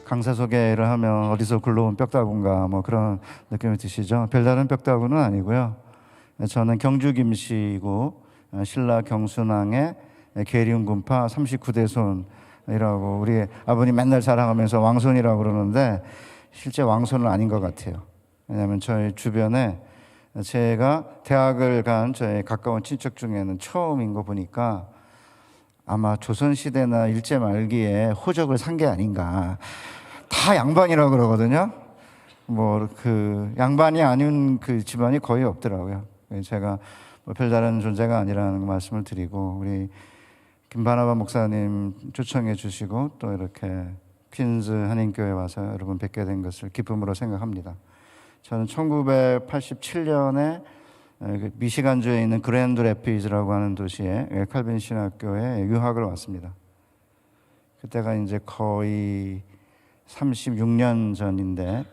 강사 소개를 하면 어디서 굴러온 뼈다구인가 뭐 그런 느낌이 드시죠? 별다른 뼈다구는 아니고요. 저는 경주 김씨이고 신라 경순왕의 계륜군파 39대 손이라고 우리 아버님 맨날 자랑하면서 왕손이라고 그러는데 실제 왕손은 아닌 것 같아요. 왜냐하면 저희 주변에 제가 대학을 간 저희 가까운 친척 중에는 처음인 거 보니까 아마 조선시대나 일제 말기에 호적을 산 게 아닌가. 다 양반이라고 그러거든요. 뭐 그 양반이 아닌 그 집안이 거의 없더라고요. 제가 뭐 별다른 존재가 아니라는 말씀을 드리고, 우리 김바나바 목사님 초청해 주시고 또 이렇게 퀸즈 한인교회 와서 여러분 뵙게 된 것을 기쁨으로 생각합니다. 저는 1987년에 미시간주에 있는 그랜드 래피즈라고 하는 도시에 칼빈 신학교에 유학을 왔습니다. 그때가 이제 거의 36년 전인데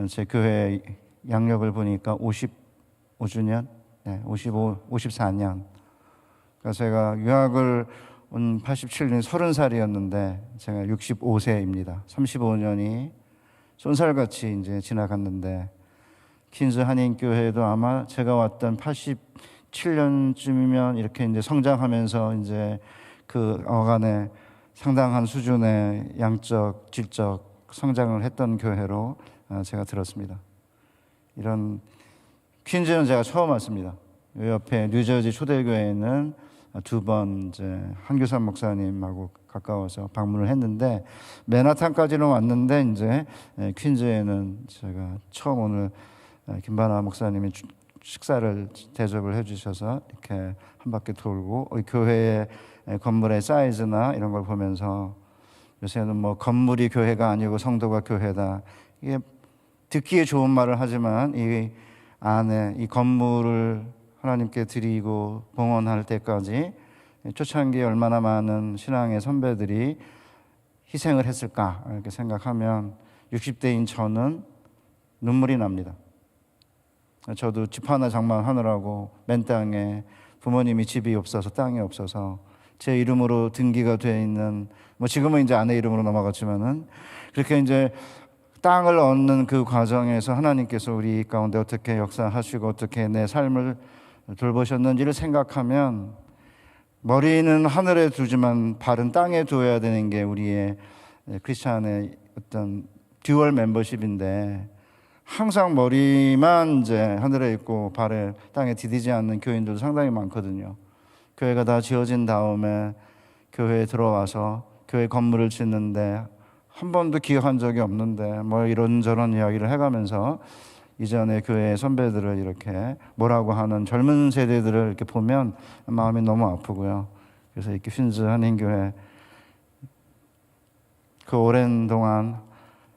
제 교회 양력을 보니까 55주년, 54년. 그래서 제가 유학을 온 87년 30살이었는데 제가 65세입니다. 35년이 쏜살같이 이제 지나갔는데, 퀸즈 한인교회도 아마 제가 왔던 87년쯤이면 이렇게 이제 성장하면서 이제 그 어간에 상당한 수준의 양적, 질적 성장을 했던 교회로 제가 들었습니다. 이런 퀸즈는 제가 처음 왔습니다. 이 옆에 뉴저지 초대교회에는 두 번 이제 한규삼 목사님하고 가까워서 방문을 했는데, 맨하탄까지는 왔는데 이제 퀸즈에는 제가 처음 오늘 김바나 목사님이 식사를 대접을 해주셔서 이렇게 한 바퀴 돌고 교회의 건물의 사이즈나 이런 걸 보면서, 요새는 뭐 건물이 교회가 아니고 성도가 교회다, 이게 듣기에 좋은 말을 하지만 이 안에 이 건물을 하나님께 드리고 봉헌할 때까지 초창기에 얼마나 많은 신앙의 선배들이 희생을 했을까 이렇게 생각하면 60대인 저는 눈물이 납니다. 저도 집 하나 장만하느라고 맨 땅에, 부모님이 집이 없어서 땅이 없어서 제 이름으로 등기가 되어 있는, 뭐 지금은 이제 아내 이름으로 넘어갔지만은, 그렇게 이제 땅을 얻는 그 과정에서 하나님께서 우리 가운데 어떻게 역사하시고 어떻게 내 삶을 돌보셨는지를 생각하면, 머리는 하늘에 두지만 발은 땅에 두어야 되는 게 우리의 크리스찬의 어떤 듀얼 멤버십인데, 항상 머리만 이제 하늘에 있고 발을 땅에 디디지 않는 교인들도 상당히 많거든요. 교회가 다 지어진 다음에 교회에 들어와서 교회 건물을 짓는데 한 번도 기억한 적이 없는데 뭐 이런저런 이야기를 해가면서 이전에 교회 선배들을 이렇게 뭐라고 하는 젊은 세대들을 이렇게 보면 마음이 너무 아프고요. 그래서 이렇게 퀸즈 한인교회 그 오랜 동안,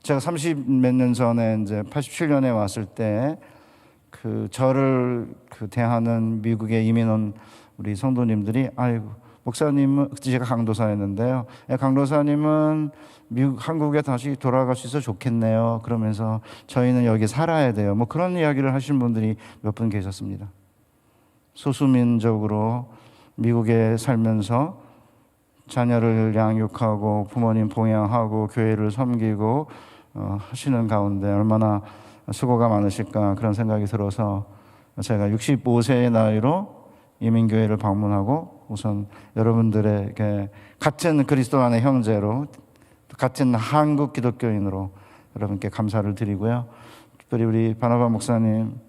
제가 30 몇 년 전에 이제 87년에 왔을 때 그 저를 대하는 미국에 이민 온 우리 성도님들이, 아이고 목사님은, 제가 강도사였는데요, 강도사님은 한국에 다시 돌아가셔서 좋겠네요. 그러면서 저희는 여기 살아야 돼요. 뭐 그런 이야기를 하신 분들이 몇 분 계셨습니다. 소수민족으로 미국에 살면서 자녀를 양육하고 부모님 봉양하고 교회를 섬기고 하시는 가운데 얼마나 수고가 많으실까 그런 생각이 들어서, 제가 65세의 나이로 이민교회를 방문하고 우선 여러분들에게 같은 그리스도 안의 형제로, 같은 한국 기독교인으로 여러분께 감사를 드리고요. 특별히 우리 바나바 목사님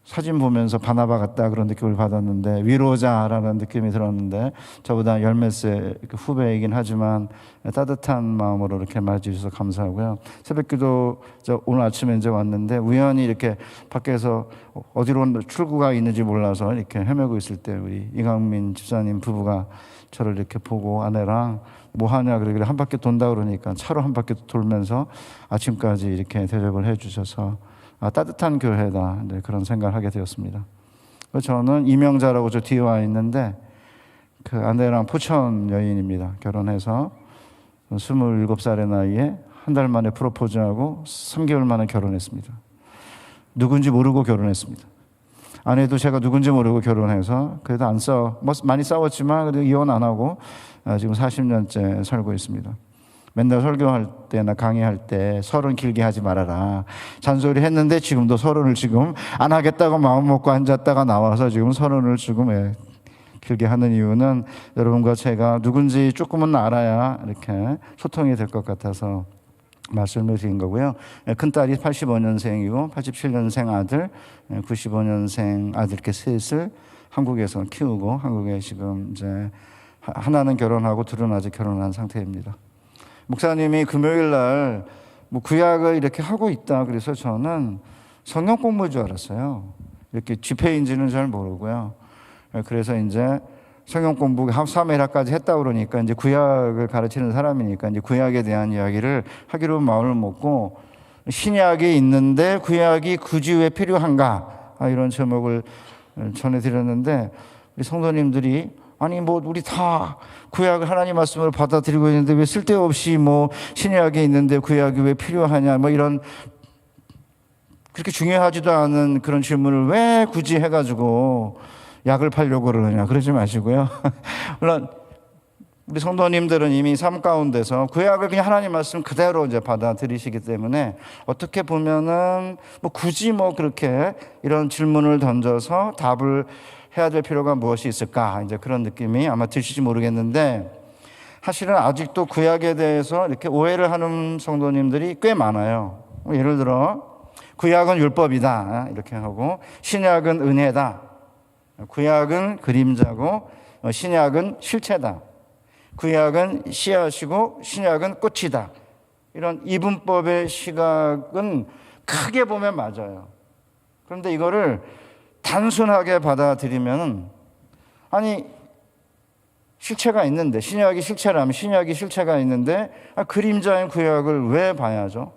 사진 보면서 바나바 같다 그런 느낌을 받았는데, 위로자라는 느낌이 들었는데, 저보다 열 몇 세 후배이긴 하지만 따뜻한 마음으로 이렇게 맞이해주셔서 감사하고요. 새벽기도 오늘 아침에 이제 왔는데 우연히 이렇게 밖에서 어디로 출구가 있는지 몰라서 이렇게 헤매고 있을 때 우리 이강민 집사님 부부가 저를 이렇게 보고 아내랑 뭐 하냐 그러길래 한 바퀴 돈다 그러니까 차로 한 바퀴 돌면서 아침까지 이렇게 대접을 해주셔서 따뜻한 교회다, 네, 그런 생각을 하게 되었습니다. 저는 이명자라고 저 뒤에 와 있는데 그 아내랑 포천 여인입니다. 결혼해서 27살의 나이에 한 달 만에 프로포즈하고 3개월 만에 결혼했습니다. 누군지 모르고 결혼했습니다. 아내도 제가 누군지 모르고 결혼해서 그래도 많이 싸웠지만 그래도 이혼 안 하고 지금 40년째 살고 있습니다. 맨날 설교할 때나 강의할 때 서론 길게 하지 말아라 잔소리 했는데 지금도 서론을 지금 안 하겠다고 마음 먹고 앉았다가 나와서 지금 서론을 지금 길게 하는 이유는 여러분과 제가 누군지 조금은 알아야 이렇게 소통이 될 것 같아서 말씀을 드린 거고요. 큰딸이 85년생이고 87년생 아들, 95년생 아들 이렇게 셋을 한국에서 키우고 한국에 지금 이제 하나는 결혼하고 둘은 아직 결혼한 상태입니다. 목사님이 금요일 날 뭐 구약을 이렇게 하고 있다 그래서 저는 성경 공부인 줄 알았어요. 이렇게 집회인지는 잘 모르고요. 그래서 이제 성경 공부 3회라까지 했다 그러니까 이제 구약을 가르치는 사람이니까 이제 구약에 대한 이야기를 하기로 마음을 먹고 신약이 있는데 구약이 굳이 왜 필요한가 이런 제목을 전해드렸는데 우리 성도님들이 아니 뭐 우리 다 구약을 하나님 말씀을 받아들이고 있는데 왜 쓸데없이 뭐 신약에 있는데 구약이 왜 필요하냐 뭐 이런 그렇게 중요하지도 않은 그런 질문을 왜 굳이 해가지고 약을 팔려고 그러느냐 그러지 마시고요. 물론 우리 성도님들은 이미 삶 가운데서 구약을 그냥 하나님 말씀 그대로 이제 받아들이시기 때문에 어떻게 보면은 뭐 굳이 뭐 그렇게 이런 질문을 던져서 답을 해야 될 필요가 무엇이 있을까 이제 그런 느낌이 아마 드실지 모르겠는데 사실은 아직도 구약에 대해서 이렇게 오해를 하는 성도님들이 꽤 많아요. 예를 들어 구약은 율법이다 이렇게 하고 신약은 은혜다. 구약은 그림자고 신약은 실체다. 구약은 씨앗이고 신약은 꽃이다. 이런 이분법의 시각은 크게 보면 맞아요. 그런데 이거를 단순하게 받아들이면 아니 실체가 있는데 신약이 실체라면 신약이 실체가 있는데 그림자인 구약을 왜 봐야죠?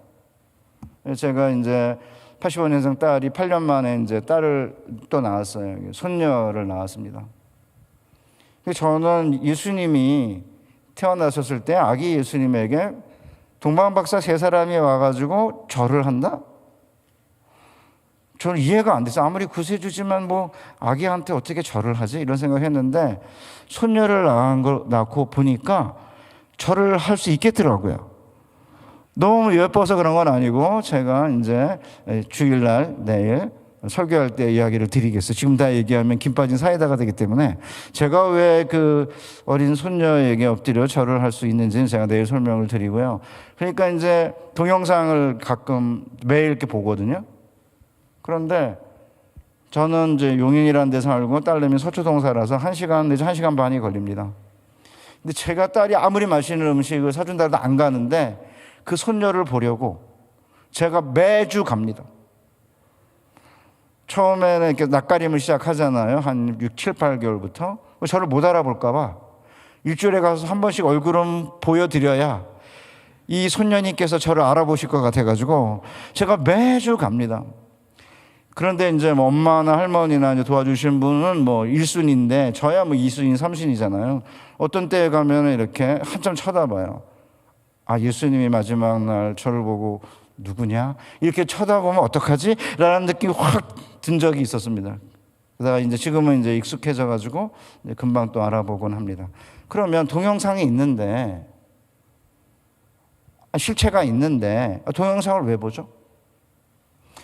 제가 이제 85년생 딸이 8년 만에 이제 딸을 또 낳았어요. 손녀를 낳았습니다. 저는 예수님이 태어나셨을 때 아기 예수님에게 동방박사 세 사람이 와가지고 절을 한다? 저는 이해가 안 돼서 아무리 구세주지만 뭐 아기한테 어떻게 절을 하지? 이런 생각했는데 손녀를 낳고 보니까 절을 할 수 있겠더라고요. 너무 예뻐서 그런 건 아니고 제가 이제 주일날 내일 설교할 때 이야기를 드리겠어요. 지금 다 얘기하면 김 빠진 사이다가 되기 때문에 제가 왜 그 어린 손녀에게 엎드려 절을 할 수 있는지는 제가 내일 설명을 드리고요. 그러니까 이제 동영상을 가끔 매일 이렇게 보거든요. 그런데 저는 이제 용인이라는 데 살고 딸내미 서초동 살아서 1시간 내지 1시간 반이 걸립니다. 근데 제가 딸이 아무리 맛있는 음식을 사준다 해도 안 가는데 그 손녀를 보려고 제가 매주 갑니다. 처음에는 이렇게 낯가림을 시작하잖아요. 한 6, 7, 8개월부터. 저를 못 알아볼까 봐 일주일에 가서 한 번씩 얼굴은 보여드려야 이 손녀님께서 저를 알아보실 것 같아가지고 제가 매주 갑니다. 그런데 이제 뭐 엄마나 할머니나 이제 도와주신 분은 뭐 1순위인데 저야 뭐 2순위, 3순위잖아요. 어떤 때에 가면 이렇게 한참 쳐다봐요. 아, 예수님이 마지막 날 저를 보고 누구냐? 이렇게 쳐다보면 어떡하지? 라는 느낌이 확 든 적이 있었습니다. 그러다가 이제 지금은 이제 익숙해져가지고 이제 금방 또 알아보곤 합니다. 그러면 동영상이 있는데, 실체가 있는데, 동영상을 왜 보죠?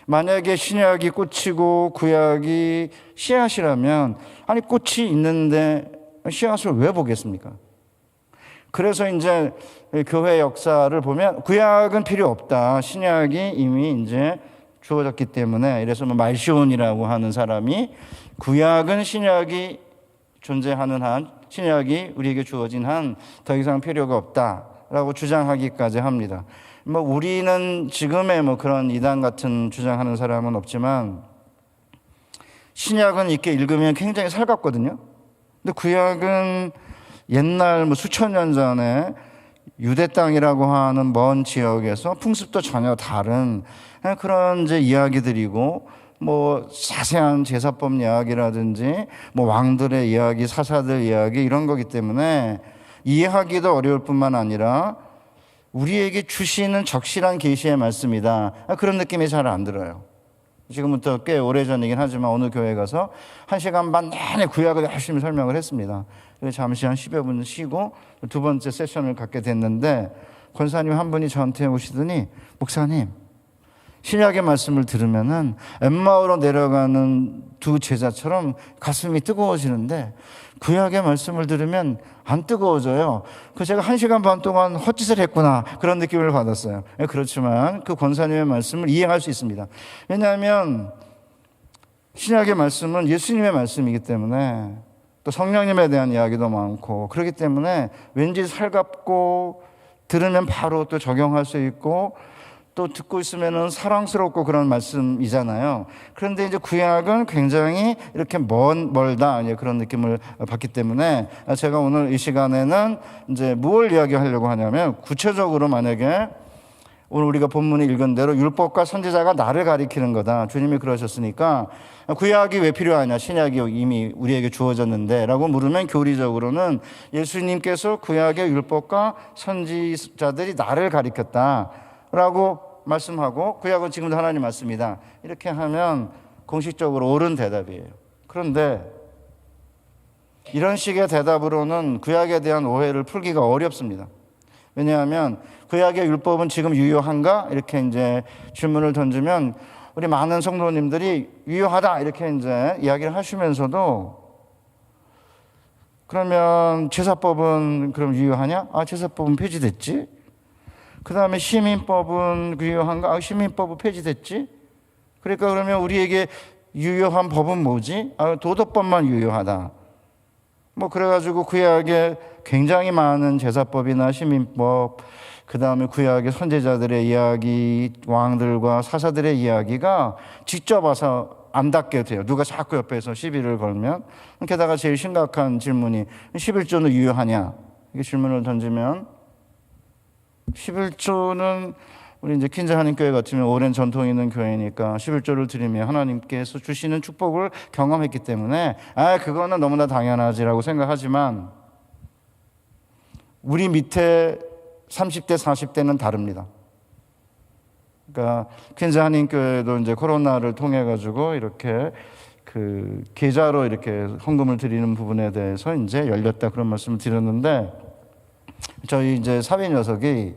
만약에 신약이 꽃이고 구약이 씨앗이라면, 아니, 꽃이 있는데 씨앗을 왜 보겠습니까? 그래서 이제 교회 역사를 보면 구약은 필요 없다. 신약이 이미 이제 주어졌기 때문에 이래서 뭐 말시온이라고 하는 사람이 구약은 신약이 존재하는 한 신약이 우리에게 주어진 한 더 이상 필요가 없다라고 주장하기까지 합니다. 뭐 우리는 지금의 뭐 그런 이단 같은 주장하는 사람은 없지만 신약은 이렇게 읽으면 굉장히 살갑거든요. 근데 구약은 옛날 뭐 수천 년 전에 유대 땅이라고 하는 먼 지역에서 풍습도 전혀 다른 그런 이제 이야기들이고 뭐 자세한 제사법 이야기라든지 뭐 왕들의 이야기, 사사들 이야기 이런 거기 때문에 이해하기도 어려울 뿐만 아니라 우리에게 주시는 적실한 계시의 말씀이다. 그런 느낌이 잘 안 들어요. 지금부터 꽤 오래전이긴 하지만 어느 교회 가서 1시간 반 내내 구약을 열심히 설명을 했습니다. 그래서 잠시 한 10여 분 쉬고 두 번째 세션을 갖게 됐는데 권사님 한 분이 저한테 오시더니 목사님 신약의 말씀을 들으면은 엠마오로 내려가는 두 제자처럼 가슴이 뜨거워지는데 구약의 말씀을 들으면 안 뜨거워져요. 그 제가 1시간 반 동안 헛짓을 했구나 그런 느낌을 받았어요. 그렇지만 그 권사님의 말씀을 이해할 수 있습니다. 왜냐하면 신약의 말씀은 예수님의 말씀이기 때문에 또 성령님에 대한 이야기도 많고 그렇기 때문에 왠지 살갑고 들으면 바로 또 적용할 수 있고 또 듣고 있으면은 사랑스럽고 그런 말씀이잖아요. 그런데 이제 구약은 굉장히 이렇게 멀다 그런 느낌을 받기 때문에 제가 오늘 이 시간에는 이제 뭘 이야기하려고 하냐면 구체적으로 만약에 오늘 우리가 본문에 읽은 대로 율법과 선지자가 나를 가리키는 거다. 주님이 그러셨으니까 구약이 왜 필요하냐? 신약이 이미 우리에게 주어졌는데 라고 물으면 교리적으로는 예수님께서 구약의 율법과 선지자들이 나를 가리켰다라고 말씀하고 구약은 지금도 하나님 말씀이다. 이렇게 하면 공식적으로 옳은 대답이에요. 그런데 이런 식의 대답으로는 구약에 대한 오해를 풀기가 어렵습니다. 왜냐하면 구약의 율법은 지금 유효한가? 이렇게 이제 질문을 던지면 우리 많은 성도님들이 유효하다 이렇게 이제 이야기를 하시면서도 그러면 제사법은 그럼 유효하냐? 제사법은 폐지됐지. 그 다음에 시민법은 유효한가? 시민법은 폐지됐지. 그러니까 그러면 우리에게 유효한 법은 뭐지? 도덕법만 유효하다. 그래가지고 구약에 굉장히 많은 제사법이나 시민법, 그 다음에 구약의 선지자들의 이야기, 왕들과 사사들의 이야기가 직접 와서 안 닿게 돼요. 누가 자꾸 옆에서 시비를 걸면. 게다가 제일 심각한 질문이 11조는 유효하냐? 이게 질문을 던지면 11조는 우리 이제 퀸즈 한인교회 같으면 오랜 전통이 있는 교회니까 11조를 드리며 하나님께서 주시는 축복을 경험했기 때문에 그거는 너무나 당연하지라고 생각하지만 우리 밑에 30대, 40대는 다릅니다. 그러니까 퀸즈 한인교회도 이제 코로나를 통해 가지고 이렇게 그 계좌로 이렇게 헌금을 드리는 부분에 대해서 이제 열렸다 그런 말씀을 드렸는데 저희 이제 사위 녀석이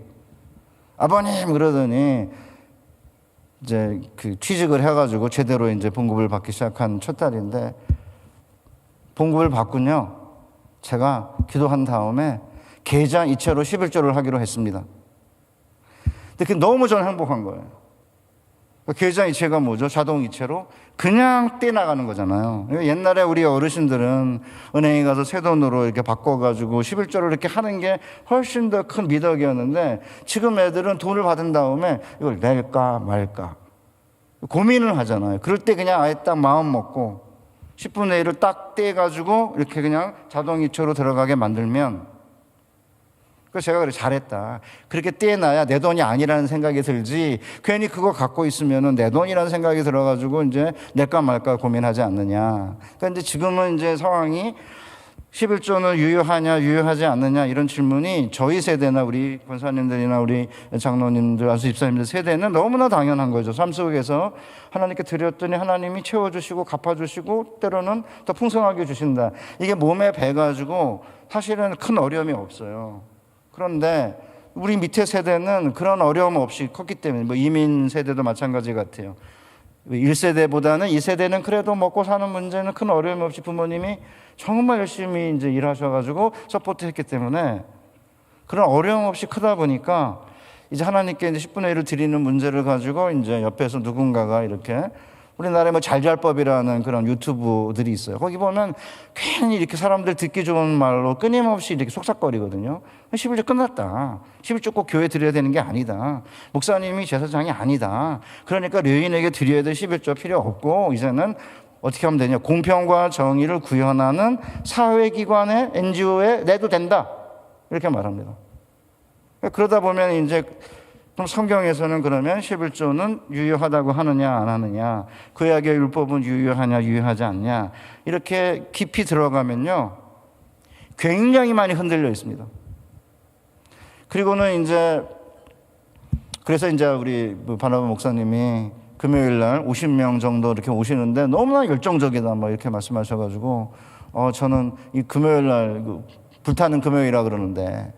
아버님 그러더니 이제 그 취직을 해가지고 제대로 이제 봉급을 받기 시작한 첫 달인데 봉급을 받군요. 제가 기도한 다음에 계좌 이체로 11조를 하기로 했습니다. 근데 그게 너무 저는 행복한 거예요. 계좌 이체가 뭐죠? 자동 이체로 그냥 떼나가는 거잖아요. 옛날에 우리 어르신들은 은행에 가서 새 돈으로 이렇게 바꿔가지고 11조를 이렇게 하는 게 훨씬 더 큰 미덕이었는데 지금 애들은 돈을 받은 다음에 이걸 낼까 말까 고민을 하잖아요. 그럴 때 그냥 아예 딱 마음 먹고 10분의 1을 딱 떼가지고 이렇게 그냥 자동 이체로 들어가게 만들면 그래서 제가 그래 잘했다. 그렇게 떼놔야 내 돈이 아니라는 생각이 들지 괜히 그거 갖고 있으면은 내 돈이라는 생각이 들어가지고 이제 낼까 말까 고민하지 않느냐. 그러니까 이제 지금은 이제 상황이 11조는 유효하냐 유효하지 않느냐 이런 질문이 저희 세대나 우리 권사님들이나 우리 장로님들 아수 집사님들 세대는 너무나 당연한 거죠. 삶 속에서 하나님께 드렸더니 하나님이 채워주시고 갚아주시고 때로는 더 풍성하게 주신다. 이게 몸에 배가지고 사실은 큰 어려움이 없어요. 그런데 우리 밑에 세대는 그런 어려움 없이 컸기 때문에 이민 세대도 마찬가지 같아요. 1세대보다는 2세대는 그래도 먹고 사는 문제는 큰 어려움 없이 부모님이 정말 열심히 이제 일하셔가지고 서포트했기 때문에 그런 어려움 없이 크다 보니까 이제 하나님께 이제 10분의 1을 드리는 문제를 가지고 이제 옆에서 누군가가 이렇게 우리나라에 잘잘법이라는 그런 유튜브들이 있어요. 거기 보면 괜히 이렇게 사람들 듣기 좋은 말로 끊임없이 이렇게 속삭거리거든요. 11조 끝났다. 11조 꼭 교회 드려야 되는 게 아니다. 목사님이 제사장이 아니다. 그러니까 류인에게 드려야 될 11조 필요 없고 이제는 어떻게 하면 되냐. 공평과 정의를 구현하는 사회기관에 NGO에 내도 된다. 이렇게 말합니다. 그러다 보면 이제 그럼 성경에서는 그러면 11조는 유효하다고 하느냐 안 하느냐, 구약의 율법은 유효하냐 유효하지 않냐 이렇게 깊이 들어가면요 굉장히 많이 흔들려 있습니다. 그리고는 이제 그래서 이제 우리 바나바 목사님이 금요일 날 50명 정도 이렇게 오시는데 너무나 열정적이다 뭐 이렇게 말씀하셔가지고 저는 이 금요일 날 불타는 금요일이라 그러는데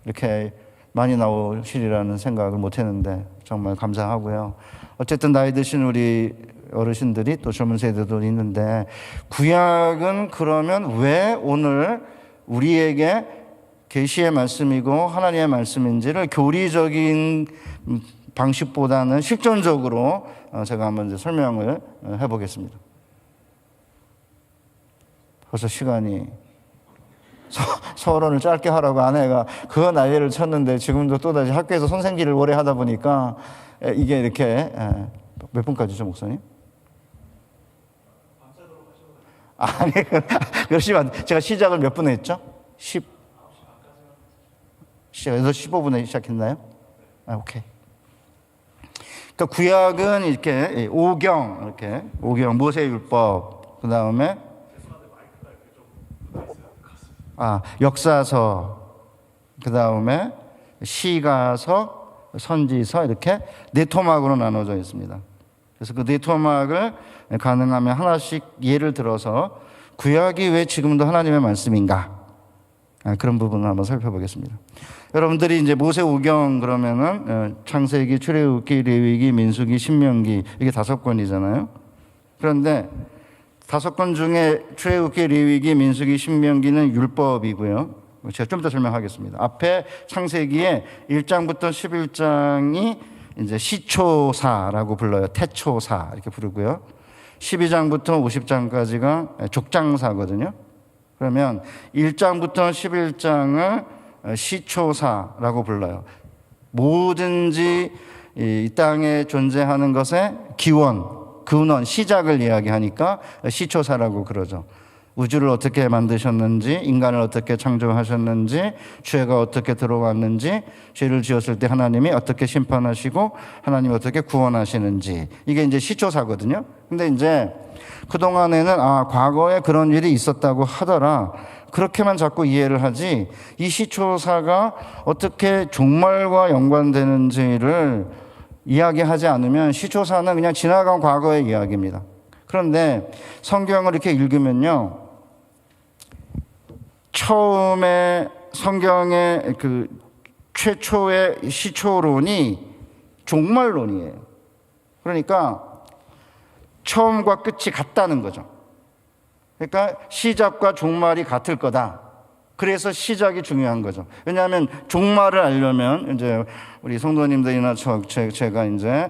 이렇게 많이 나오시리라는 생각을 못했는데 정말 감사하고요. 어쨌든 나이 드신 우리 어르신들이 또 젊은 세대도 있는데 구약은 그러면 왜 오늘 우리에게 계시의 말씀이고 하나님의 말씀인지를 교리적인 방식보다는 실전적으로 제가 한번 이제 설명을 해보겠습니다. 벌써 시간이 서론을 짧게 하라고 아내가 그 난리를 쳤는데 지금도 또다시 학교에서 선생질을 오래 하다 보니까 이게 이렇게 몇 분까지죠, 목사님? 아니, 그러시면 제가 시작을 몇 분에 했죠? 8시 15분에 시작했나요? 오케이. 그러니까 구약은 이렇게 오경, 모세율법, 그 다음에 역사서, 그 다음에 시가서, 선지서 이렇게 네 토막으로 나눠져 있습니다. 그래서 그 네 토막을 가능하면 하나씩 예를 들어서 구약이 왜 지금도 하나님의 말씀인가? 그런 부분을 한번 살펴보겠습니다. 여러분들이 이제 모세오경 그러면은 창세기, 출애굽기, 레위기, 민수기, 신명기 이게 5권이잖아요. 그런데 5권 중에 출애굽기, 레위기, 민수기, 신명기는 율법이고요. 제가 좀 더 설명하겠습니다. 앞에 창세기에 1장부터 11장이 이제 시초사라고 불러요. 태초사 이렇게 부르고요. 12장부터 50장까지가 족장사거든요. 그러면 1장부터 11장을 시초사라고 불러요. 뭐든지 이 땅에 존재하는 것의 기원, 근원, 시작을 이야기하니까 시초사라고 그러죠. 우주를 어떻게 만드셨는지, 인간을 어떻게 창조하셨는지, 죄가 어떻게 들어왔는지, 죄를 지었을 때 하나님이 어떻게 심판하시고 하나님이 어떻게 구원하시는지, 이게 이제 시초사거든요. 근데 이제 그동안에는 과거에 그런 일이 있었다고 하더라, 그렇게만 자꾸 이해를 하지 이 시초사가 어떻게 종말과 연관되는지를 이야기하지 않으면 시초사는 그냥 지나간 과거의 이야기입니다. 그런데 성경을 이렇게 읽으면요, 처음에 성경의 그 최초의 시초론이 종말론이에요. 그러니까 처음과 끝이 같다는 거죠. 그러니까 시작과 종말이 같을 거다. 그래서 시작이 중요한 거죠. 왜냐하면 종말을 알려면 이제 우리 성도님들이나 제가 이제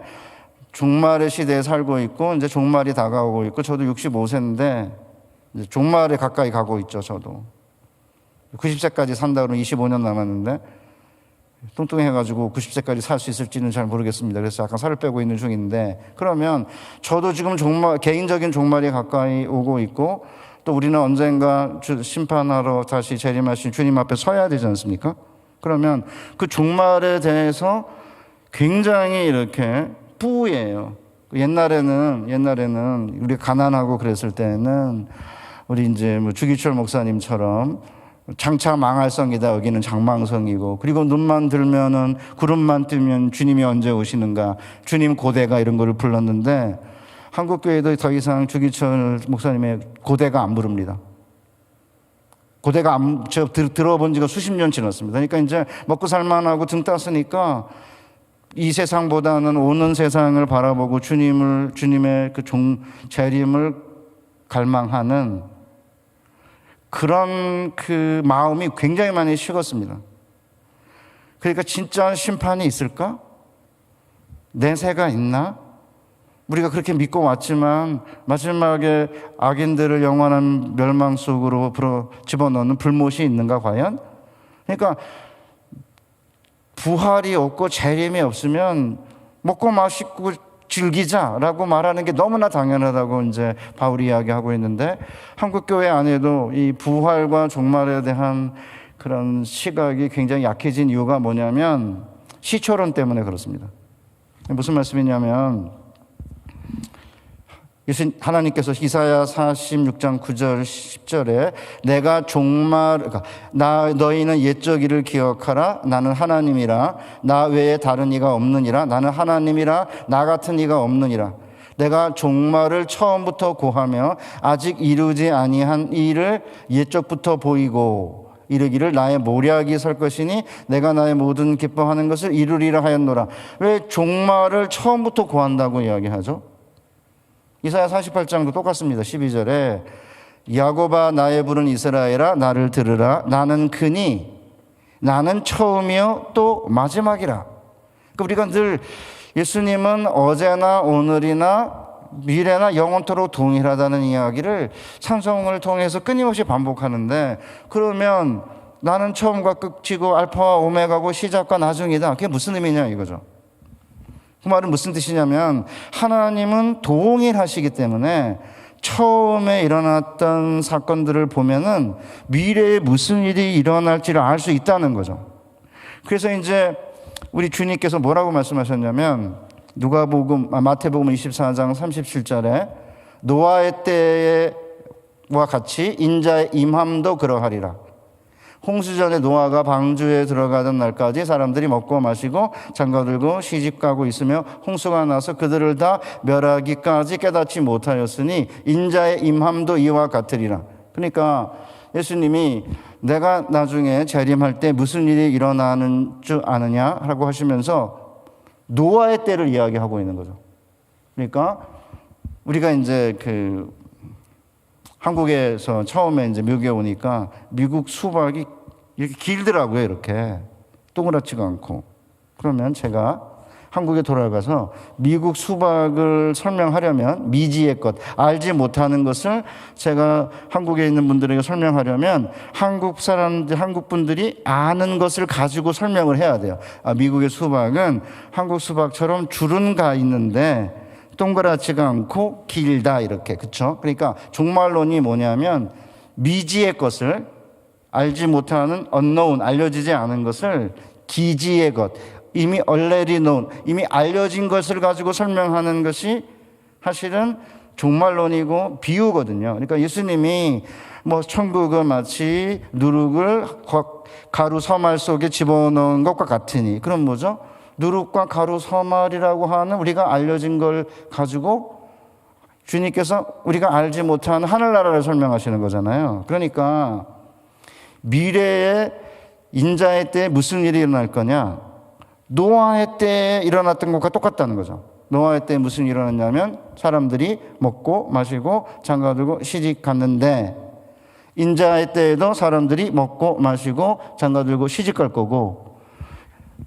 종말의 시대에 살고 있고 이제 종말이 다가오고 있고 저도 65세인데 이제 종말에 가까이 가고 있죠. 저도 90세까지 산다 그러면 25년 남았는데 뚱뚱해가지고 90세까지 살 수 있을지는 잘 모르겠습니다. 그래서 약간 살을 빼고 있는 중인데, 그러면 저도 지금 개인적인 종말이 가까이 오고 있고 또 우리는 언젠가 심판하러 다시 재림하신 주님 앞에 서야 되지 않습니까? 그러면 그 종말에 대해서 굉장히 이렇게 뿌예요. 옛날에는 우리 가난하고 그랬을 때는 우리 이제 뭐 주기철 목사님처럼 장차 망할성이다 여기는 장망성이고, 그리고 눈만 들면은 구름만 뜨면 주님이 언제 오시는가, 주님 고대가 이런 거를 불렀는데 한국교회도 더 이상 주기철 목사님의 고대가 안 부릅니다. 고대가 제가 들어본 지가 수십 년 지났습니다. 그러니까 이제 먹고 살만하고 등 땄으니까 이 세상보다는 오는 세상을 바라보고 주님의 그 재림을 갈망하는 그런 그 마음이 굉장히 많이 식었습니다. 그러니까 진짜 심판이 있을까? 내세가 있나? 우리가 그렇게 믿고 왔지만 마지막에 악인들을 영원한 멸망 속으로 집어넣는 불못이 있는가 과연? 그러니까 부활이 없고 재림이 없으면 먹고 마시고 즐기자라고 말하는 게 너무나 당연하다고 이제 바울이 이야기하고 있는데, 한국교회 안에도 이 부활과 종말에 대한 그런 시각이 굉장히 약해진 이유가 뭐냐면 시초론 때문에 그렇습니다. 무슨 말씀이냐면 하나님께서 이사야 46장 9절 10절에 내가 너희는 옛적 일을 기억하라. 나는 하나님이라. 나 외에 다른 이가 없느니라. 나는 하나님이라. 나 같은 이가 없느니라. 내가 종말을 처음부터 고하며 아직 이루지 아니한 일을 옛적부터 보이고. 이르기를 나의 모략이 설 것이니 내가 나의 모든 기뻐하는 것을 이루리라 하였노라. 왜 종말을 처음부터 고한다고 이야기하죠? 이사야 48장도 똑같습니다. 12절에 야곱아 나의 부른 이스라엘아 나를 들으라. 나는 그니 나는 처음이요 또 마지막이라. 그러니까 우리가 늘 예수님은 어제나 오늘이나 미래나 영원토록 동일하다는 이야기를 찬송을 통해서 끊임없이 반복하는데, 그러면 나는 처음과 끝이고 알파와 오메가고 시작과 나중이다. 그게 무슨 의미냐 이거죠. 그 말은 무슨 뜻이냐면 하나님은 동일하시기 때문에 처음에 일어났던 사건들을 보면은 미래에 무슨 일이 일어날지를 알 수 있다는 거죠. 그래서 이제 우리 주님께서 뭐라고 말씀하셨냐면 마태복음 24장 37절에 노아의 때와 같이 인자의 임함도 그러하리라. 홍수전에 노아가 방주에 들어가던 날까지 사람들이 먹고 마시고 장가들고 시집가고 있으며 홍수가 나서 그들을 다 멸하기까지 깨닫지 못하였으니 인자의 임함도 이와 같으리라. 그러니까 예수님이 내가 나중에 재림할 때 무슨 일이 일어나는 줄 아느냐라고 하시면서 노아의 때를 이야기하고 있는 거죠. 그러니까 우리가 이제 한국에서 처음에 이제 미국에 오니까 미국 수박이 이렇게 길더라고요. 이렇게 동그랗지가 않고. 그러면 제가 한국에 돌아가서 미국 수박을 설명하려면 미지의 것, 알지 못하는 것을 제가 한국에 있는 분들에게 설명하려면 한국 분들이 아는 것을 가지고 설명을 해야 돼요. 미국의 수박은 한국 수박처럼 줄은 가 있는데 동그랗지가 않고 길다 이렇게. 그렇죠? 그러니까 종말론이 뭐냐면 미지의 것을, 알지 못하는 unknown, 알려지지 않은 것을 기지의 것, 이미 already known, 이미 알려진 것을 가지고 설명하는 것이 사실은 종말론이고 비유거든요. 그러니까 예수님이 천국은 마치 누룩을 가루 서말 속에 집어넣은 것과 같으니, 그럼 뭐죠? 누룩과 가루 서말이라고 하는 우리가 알려진 걸 가지고 주님께서 우리가 알지 못하는 하늘나라를 설명하시는 거잖아요. 그러니까 미래에 인자의 때에 무슨 일이 일어날 거냐? 노아의 때에 일어났던 것과 똑같다는 거죠. 노아의 때에 무슨 일이 일어났냐면 사람들이 먹고 마시고 장가들고 시집 갔는데, 인자의 때에도 사람들이 먹고 마시고 장가들고 시집 갈 거고,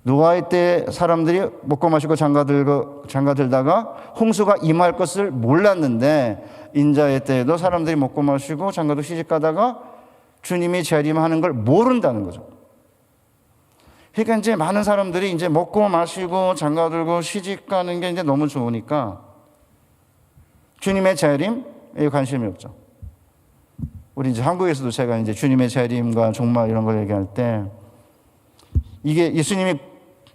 노아의 때 사람들이 먹고 마시고 장가들다가 홍수가 임할 것을 몰랐는데, 인자의 때에도 사람들이 먹고 마시고 장가도 시집 가다가 주님이 재림하는 걸 모른다는 거죠. 그러니까 이제 많은 사람들이 이제 먹고 마시고 장가들고 시집 가는 게 이제 너무 좋으니까 주님의 재림에 관심이 없죠. 우리 이제 한국에서도 제가 이제 주님의 재림과 종말 이런 걸 얘기할 때, 이게 예수님이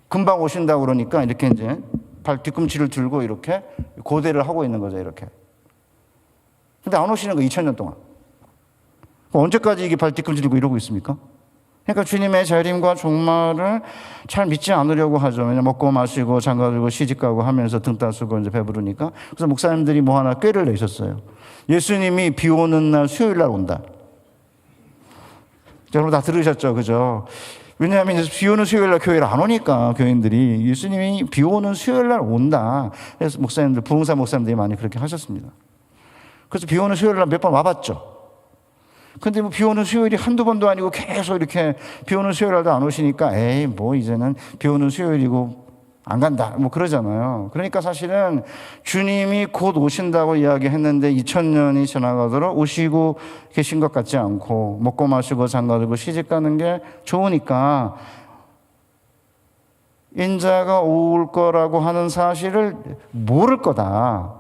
금방 오신다고 그러니까 이렇게 이제 발 뒤꿈치를 들고 이렇게 고대를 하고 있는 거죠, 이렇게. 근데 안 오시는 거 2000년 동안. 언제까지 이게 발 뒤꿈치 들고 이러고 있습니까? 그러니까 주님의 재림과 종말을 잘 믿지 않으려고 하죠. 왜냐면 먹고 마시고 장가들고 시집가고 하면서 등 따쓰고 이제 배부르니까. 그래서 목사님들이 하나 꾀를 내셨어요. 예수님이 비 오는 날 수요일 날 온다. 여러분 다 들으셨죠, 그죠? 왜냐하면 이제 비 오는 수요일 날 교회를 안 오니까 교인들이 예수님이 비 오는 수요일 날 온다. 그래서 목사님들, 부흥사 목사님들이 많이 그렇게 하셨습니다. 그래서 비 오는 수요일 날 몇 번 와봤죠. 근데 비 오는 수요일이 한두 번도 아니고 계속 이렇게 비 오는 수요일 날도 안 오시니까 이제는 비 오는 수요일이고 안 간다 그러잖아요. 그러니까 사실은 주님이 곧 오신다고 이야기했는데 2000년이 지나가도록 오시고 계신 것 같지 않고, 먹고 마시고 장가들고 시집 가는 게 좋으니까 인자가 올 거라고 하는 사실을 모를 거다.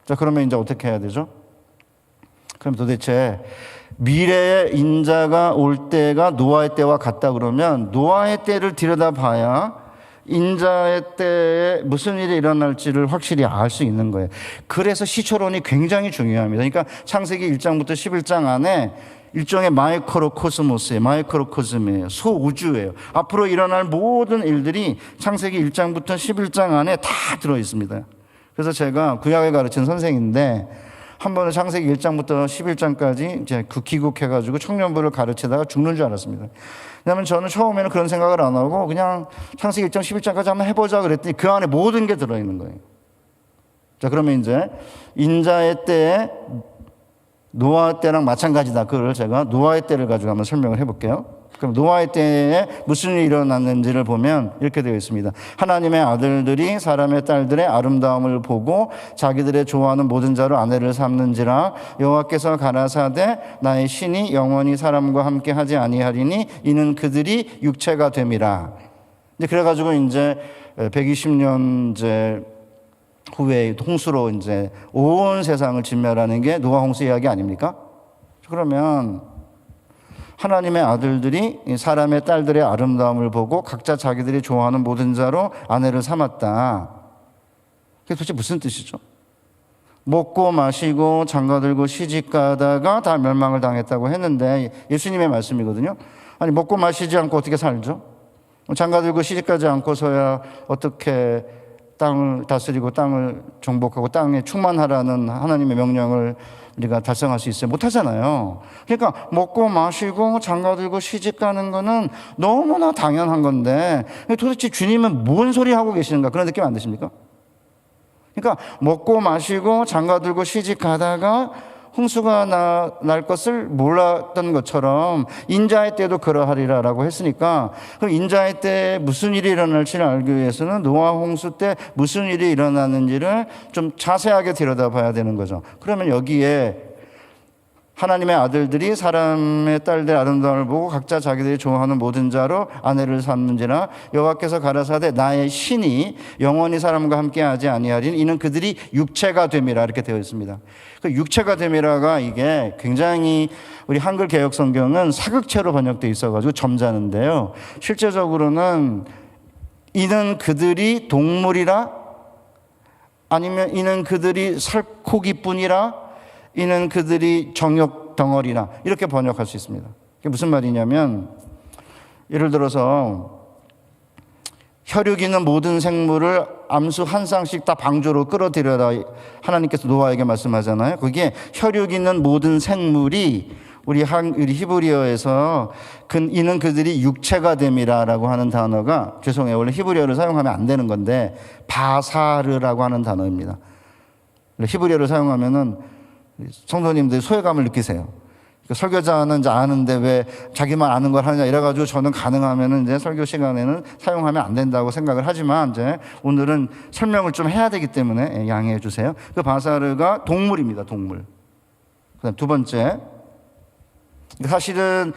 자, 그러면 이제 어떻게 해야 되죠? 그럼 도대체 미래의 인자가 올 때가 노아의 때와 같다 그러면 노아의 때를 들여다봐야 인자의 때에 무슨 일이 일어날지를 확실히 알 수 있는 거예요. 그래서 시초론이 굉장히 중요합니다. 그러니까 창세기 1장부터 11장 안에 일종의 마이크로코스모스예요. 마이크로코즘이에요. 소우주예요. 앞으로 일어날 모든 일들이 창세기 1장부터 11장 안에 다 들어있습니다. 그래서 제가 구약을 가르친 선생인데 한 번은 창세기 1장부터 11장까지 이제 그 귀국해가지고 청년부를 가르치다가 죽는 줄 알았습니다. 왜냐하면 저는 처음에는 그런 생각을 안 하고 그냥 창세기 1장 11장까지 한번 해보자 그랬더니 그 안에 모든 게 들어있는 거예요. 자, 그러면 이제 인자의 때에 노아의 때랑 마찬가지다. 그걸 제가 노아의 때를 가지고 한번 설명을 해볼게요. 그럼 노아의 때에 무슨 일이 일어났는지를 보면 이렇게 되어 있습니다. 하나님의 아들들이 사람의 딸들의 아름다움을 보고 자기들의 좋아하는 모든 자로 아내를 삼는지라 여호와께서 가라사대 나의 신이 영원히 사람과 함께 하지 아니하리니 이는 그들이 육체가 됨이라. 이제 그래가지고 이제 120년 이제 후에 홍수로 이제 온 세상을 진멸하는 게 노아 홍수 이야기 아닙니까? 그러면 하나님의 아들들이 사람의 딸들의 아름다움을 보고 각자 자기들이 좋아하는 모든 자로 아내를 삼았다. 그게 도대체 무슨 뜻이죠? 먹고 마시고 장가들고 시집가다가 다 멸망을 당했다고 했는데 예수님의 말씀이거든요. 아니 먹고 마시지 않고 어떻게 살죠? 장가들고 시집가지 않고서야 어떻게 땅을 다스리고 땅을 정복하고 땅에 충만하라는 하나님의 명령을 우리가 달성할 수 있어요? 못하잖아요. 그러니까 먹고 마시고 장가들고 시집가는 거는 너무나 당연한 건데 도대체 주님은 뭔 소리 하고 계시는가 그런 느낌 안 드십니까? 그러니까 먹고 마시고 장가들고 시집가다가 홍수가 날 것을 몰랐던 것처럼 인자의 때도 그러하리라라고 했으니까 그럼 인자의 때에 무슨 일이 일어날지를 알기 위해서는 노아 홍수 때 무슨 일이 일어났는지를 좀 자세하게 들여다봐야 되는 거죠. 그러면 여기에 하나님의 아들들이 사람의 딸들 아름다움을 보고 각자 자기들이 좋아하는 모든 자로 아내를 삼는지라 여호와께서 가라사대 나의 신이 영원히 사람과 함께하지 아니하리니 이는 그들이 육체가 됨이라 이렇게 되어 있습니다. 그 육체가 됨이라가 이게 굉장히 우리 한글 개역 성경은 사극체로 번역되어 있어가지고 점잖은데요. 실제적으로는 이는 그들이 동물이라 아니면 이는 그들이 살코기뿐이라 이는 그들이 정욕 덩어리나 이렇게 번역할 수 있습니다. 그게 무슨 말이냐면 예를 들어서 혈육 있는 모든 생물을 암수 한 쌍씩 다 방주로 끌어들여라 하나님께서 노아에게 말씀하잖아요. 그게 혈육 있는 모든 생물이 우리 히브리어에서 이는 그들이 육체가 됨이라라고 하는 단어가 죄송해요. 원래 히브리어를 사용하면 안 되는 건데 바사르라고 하는 단어입니다. 히브리어를 사용하면은 성도님들 소외감을 느끼세요. 설교자는 이제 아는데 왜 자기만 아는 걸 하느냐 이래가지고 저는 가능하면은 이제 설교 시간에는 사용하면 안 된다고 생각을 하지만 이제 오늘은 설명을 좀 해야 되기 때문에 양해해 주세요. 그 바사르가 동물입니다. 동물. 그다음 두 번째, 사실은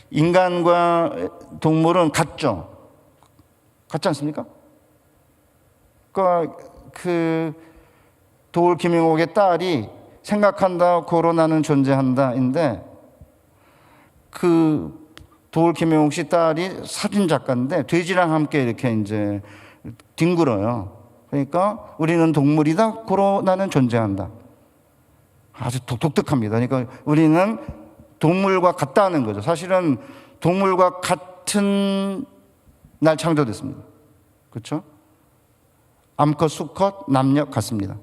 인간과 동물은 같죠. 같지 않습니까? 그러니까 그 도울 김용옥의 딸이 생각한다, 거론하는 존재한다인데 그 도울 김용옥 씨 딸이 사진 작가인데 돼지랑 함께 이렇게 이제 뒹굴어요. 그러니까 우리는 동물이다, 거론하는 존재한다. 아주 독특합니다. 그러니까 우리는 동물과 같다는 거죠. 사실은 동물과 같은 날 창조됐습니다. 그렇죠? 암컷, 수컷, 남녀 같습니다.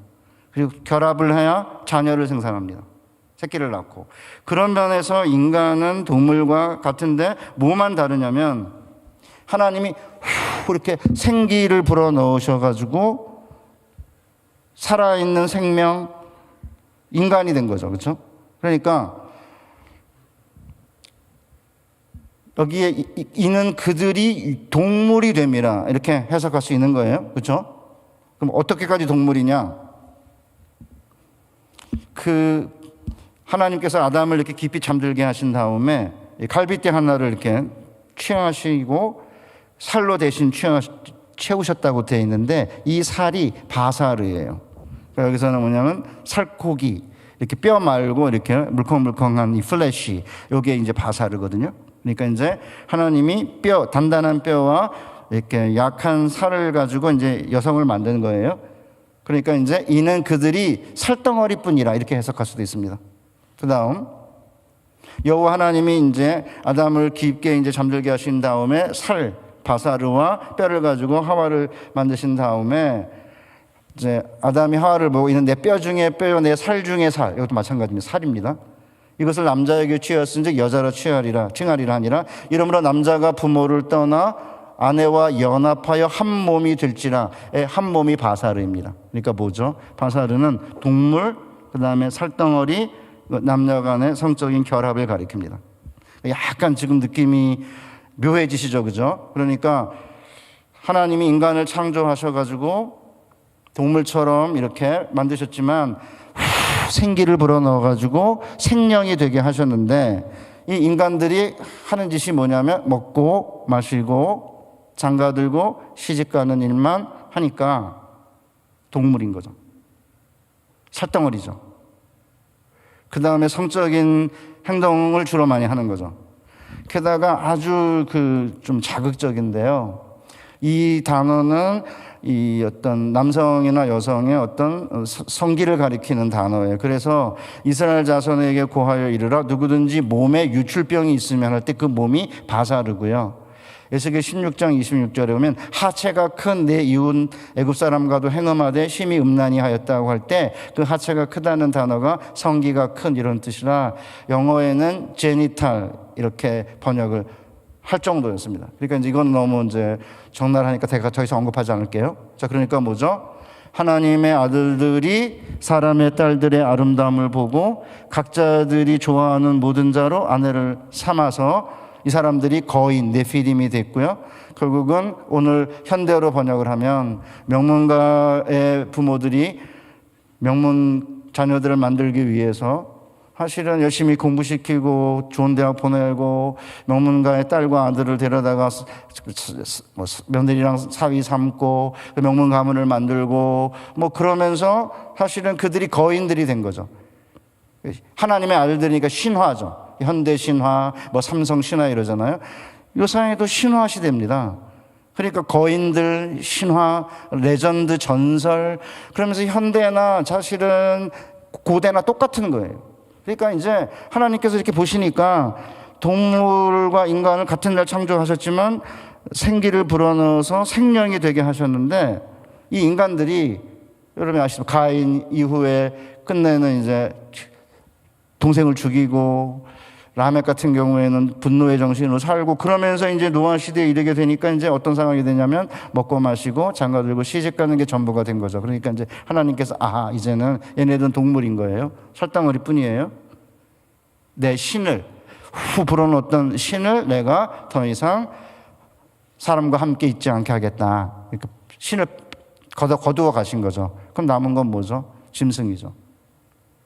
그리고 결합을 해야 자녀를 생산합니다. 새끼를 낳고. 그런 면에서 인간은 동물과 같은데 뭐만 다르냐면 하나님이 이렇게 생기를 불어넣으셔가지고 살아있는 생명, 인간이 된 거죠. 그렇죠? 그러니까 여기에 이는 그들이 동물이 됨이라 이렇게 해석할 수 있는 거예요. 그렇죠? 그럼 어떻게까지 동물이냐? 하나님께서 아담을 이렇게 깊이 잠들게 하신 다음에 갈빗대 하나를 이렇게 취하시고 살로 대신 채우셨다고 되어 있는데 이 살이 바사르예요. 그러니까 여기서는 뭐냐면 살코기, 이렇게 뼈 말고 이렇게 물컹물컹한 이 플래시, 이게 이제 바사르거든요. 그러니까 이제 하나님이 단단한 뼈와 이렇게 약한 살을 가지고 이제 여성을 만든 거예요. 그러니까 이제 이는 그들이 살덩어리뿐이라 이렇게 해석할 수도 있습니다. 그다음 여호와 하나님이 이제 아담을 깊게 이제 잠들게 하신 다음에 바사르와 뼈를 가지고 하와를 만드신 다음에 이제 아담이 하와를 보고 이는 내 뼈 중에 뼈요 내 살 중에 살, 이것도 마찬가지입니다. 살입니다. 이것을 남자에게 취하였은즉 여자로 취하리라 하니라. 이러므로 남자가 부모를 떠나 아내와 연합하여 한 몸이 될지라의 한 몸이 바사르입니다. 그러니까 뭐죠? 바사르는 동물, 그 다음에 살덩어리, 남녀 간의 성적인 결합을 가리킵니다. 약간 지금 느낌이 묘해지시죠, 그죠? 그러니까 하나님이 인간을 창조하셔가지고 동물처럼 이렇게 만드셨지만 생기를 불어넣어가지고 생명이 되게 하셨는데, 이 인간들이 하는 짓이 뭐냐면 먹고 마시고 장가들고 시집가는 일만 하니까 동물인 거죠. 살덩어리죠. 그 다음에 성적인 행동을 주로 많이 하는 거죠. 게다가 아주 좀 자극적인데요. 이 단어는 이 어떤 남성이나 여성의 어떤 성기를 가리키는 단어예요. 그래서 이스라엘 자손에게 고하여 이르라, 누구든지 몸에 유출병이 있으면 할 때 그 몸이 바사르고요. 에스겔 16장 26절에 보면 하체가 큰 내 이웃 애굽 사람과도 행음하되 심히 음란히 하였다고 할 때 그 하체가 크다는 단어가 성기가 큰 이런 뜻이라 영어에는 제니탈 이렇게 번역을 할 정도였습니다. 그러니까 이제 이건 너무 이제 적나라하니까 제가 더 이상 언급하지 않을게요. 자, 그러니까 뭐죠? 하나님의 아들들이 사람의 딸들의 아름다움을 보고 각자들이 좋아하는 모든 자로 아내를 삼아서 이 사람들이 거인, 네피림이 됐고요. 결국은 오늘 현대어로 번역을 하면 명문가의 부모들이 명문 자녀들을 만들기 위해서 사실은 열심히 공부시키고 좋은 대학 보내고 명문가의 딸과 아들을 데려다가 며느리랑 사위 삼고 명문 가문을 만들고 그러면서 사실은 그들이 거인들이 된 거죠. 하나님의 아들들이니까 신화죠. 현대 신화, 삼성 신화 이러잖아요. 요사회도 신화 시대입니다. 그러니까 거인들, 신화, 레전드, 전설, 그러면서 현대나 사실은 고대나 똑같은 거예요. 그러니까 이제 하나님께서 이렇게 보시니까 동물과 인간을 같은 날 창조하셨지만 생기를 불어넣어서 생명이 되게 하셨는데, 이 인간들이 여러분이 아시죠? 가인 이후에 끝내는 이제 동생을 죽이고, 라멕 같은 경우에는 분노의 정신으로 살고, 그러면서 이제 노아 시대에 이르게 되니까 이제 어떤 상황이 되냐면 먹고 마시고 장가들고 시집가는 게 전부가 된 거죠. 그러니까 이제 하나님께서 이제는 얘네들은 동물인 거예요. 살덩어리 뿐이에요. 내 신을 불어넣었던 신을 내가 더 이상 사람과 함께 있지 않게 하겠다. 그러니까 신을 거두어 가신 거죠. 그럼 남은 건 뭐죠? 짐승이죠.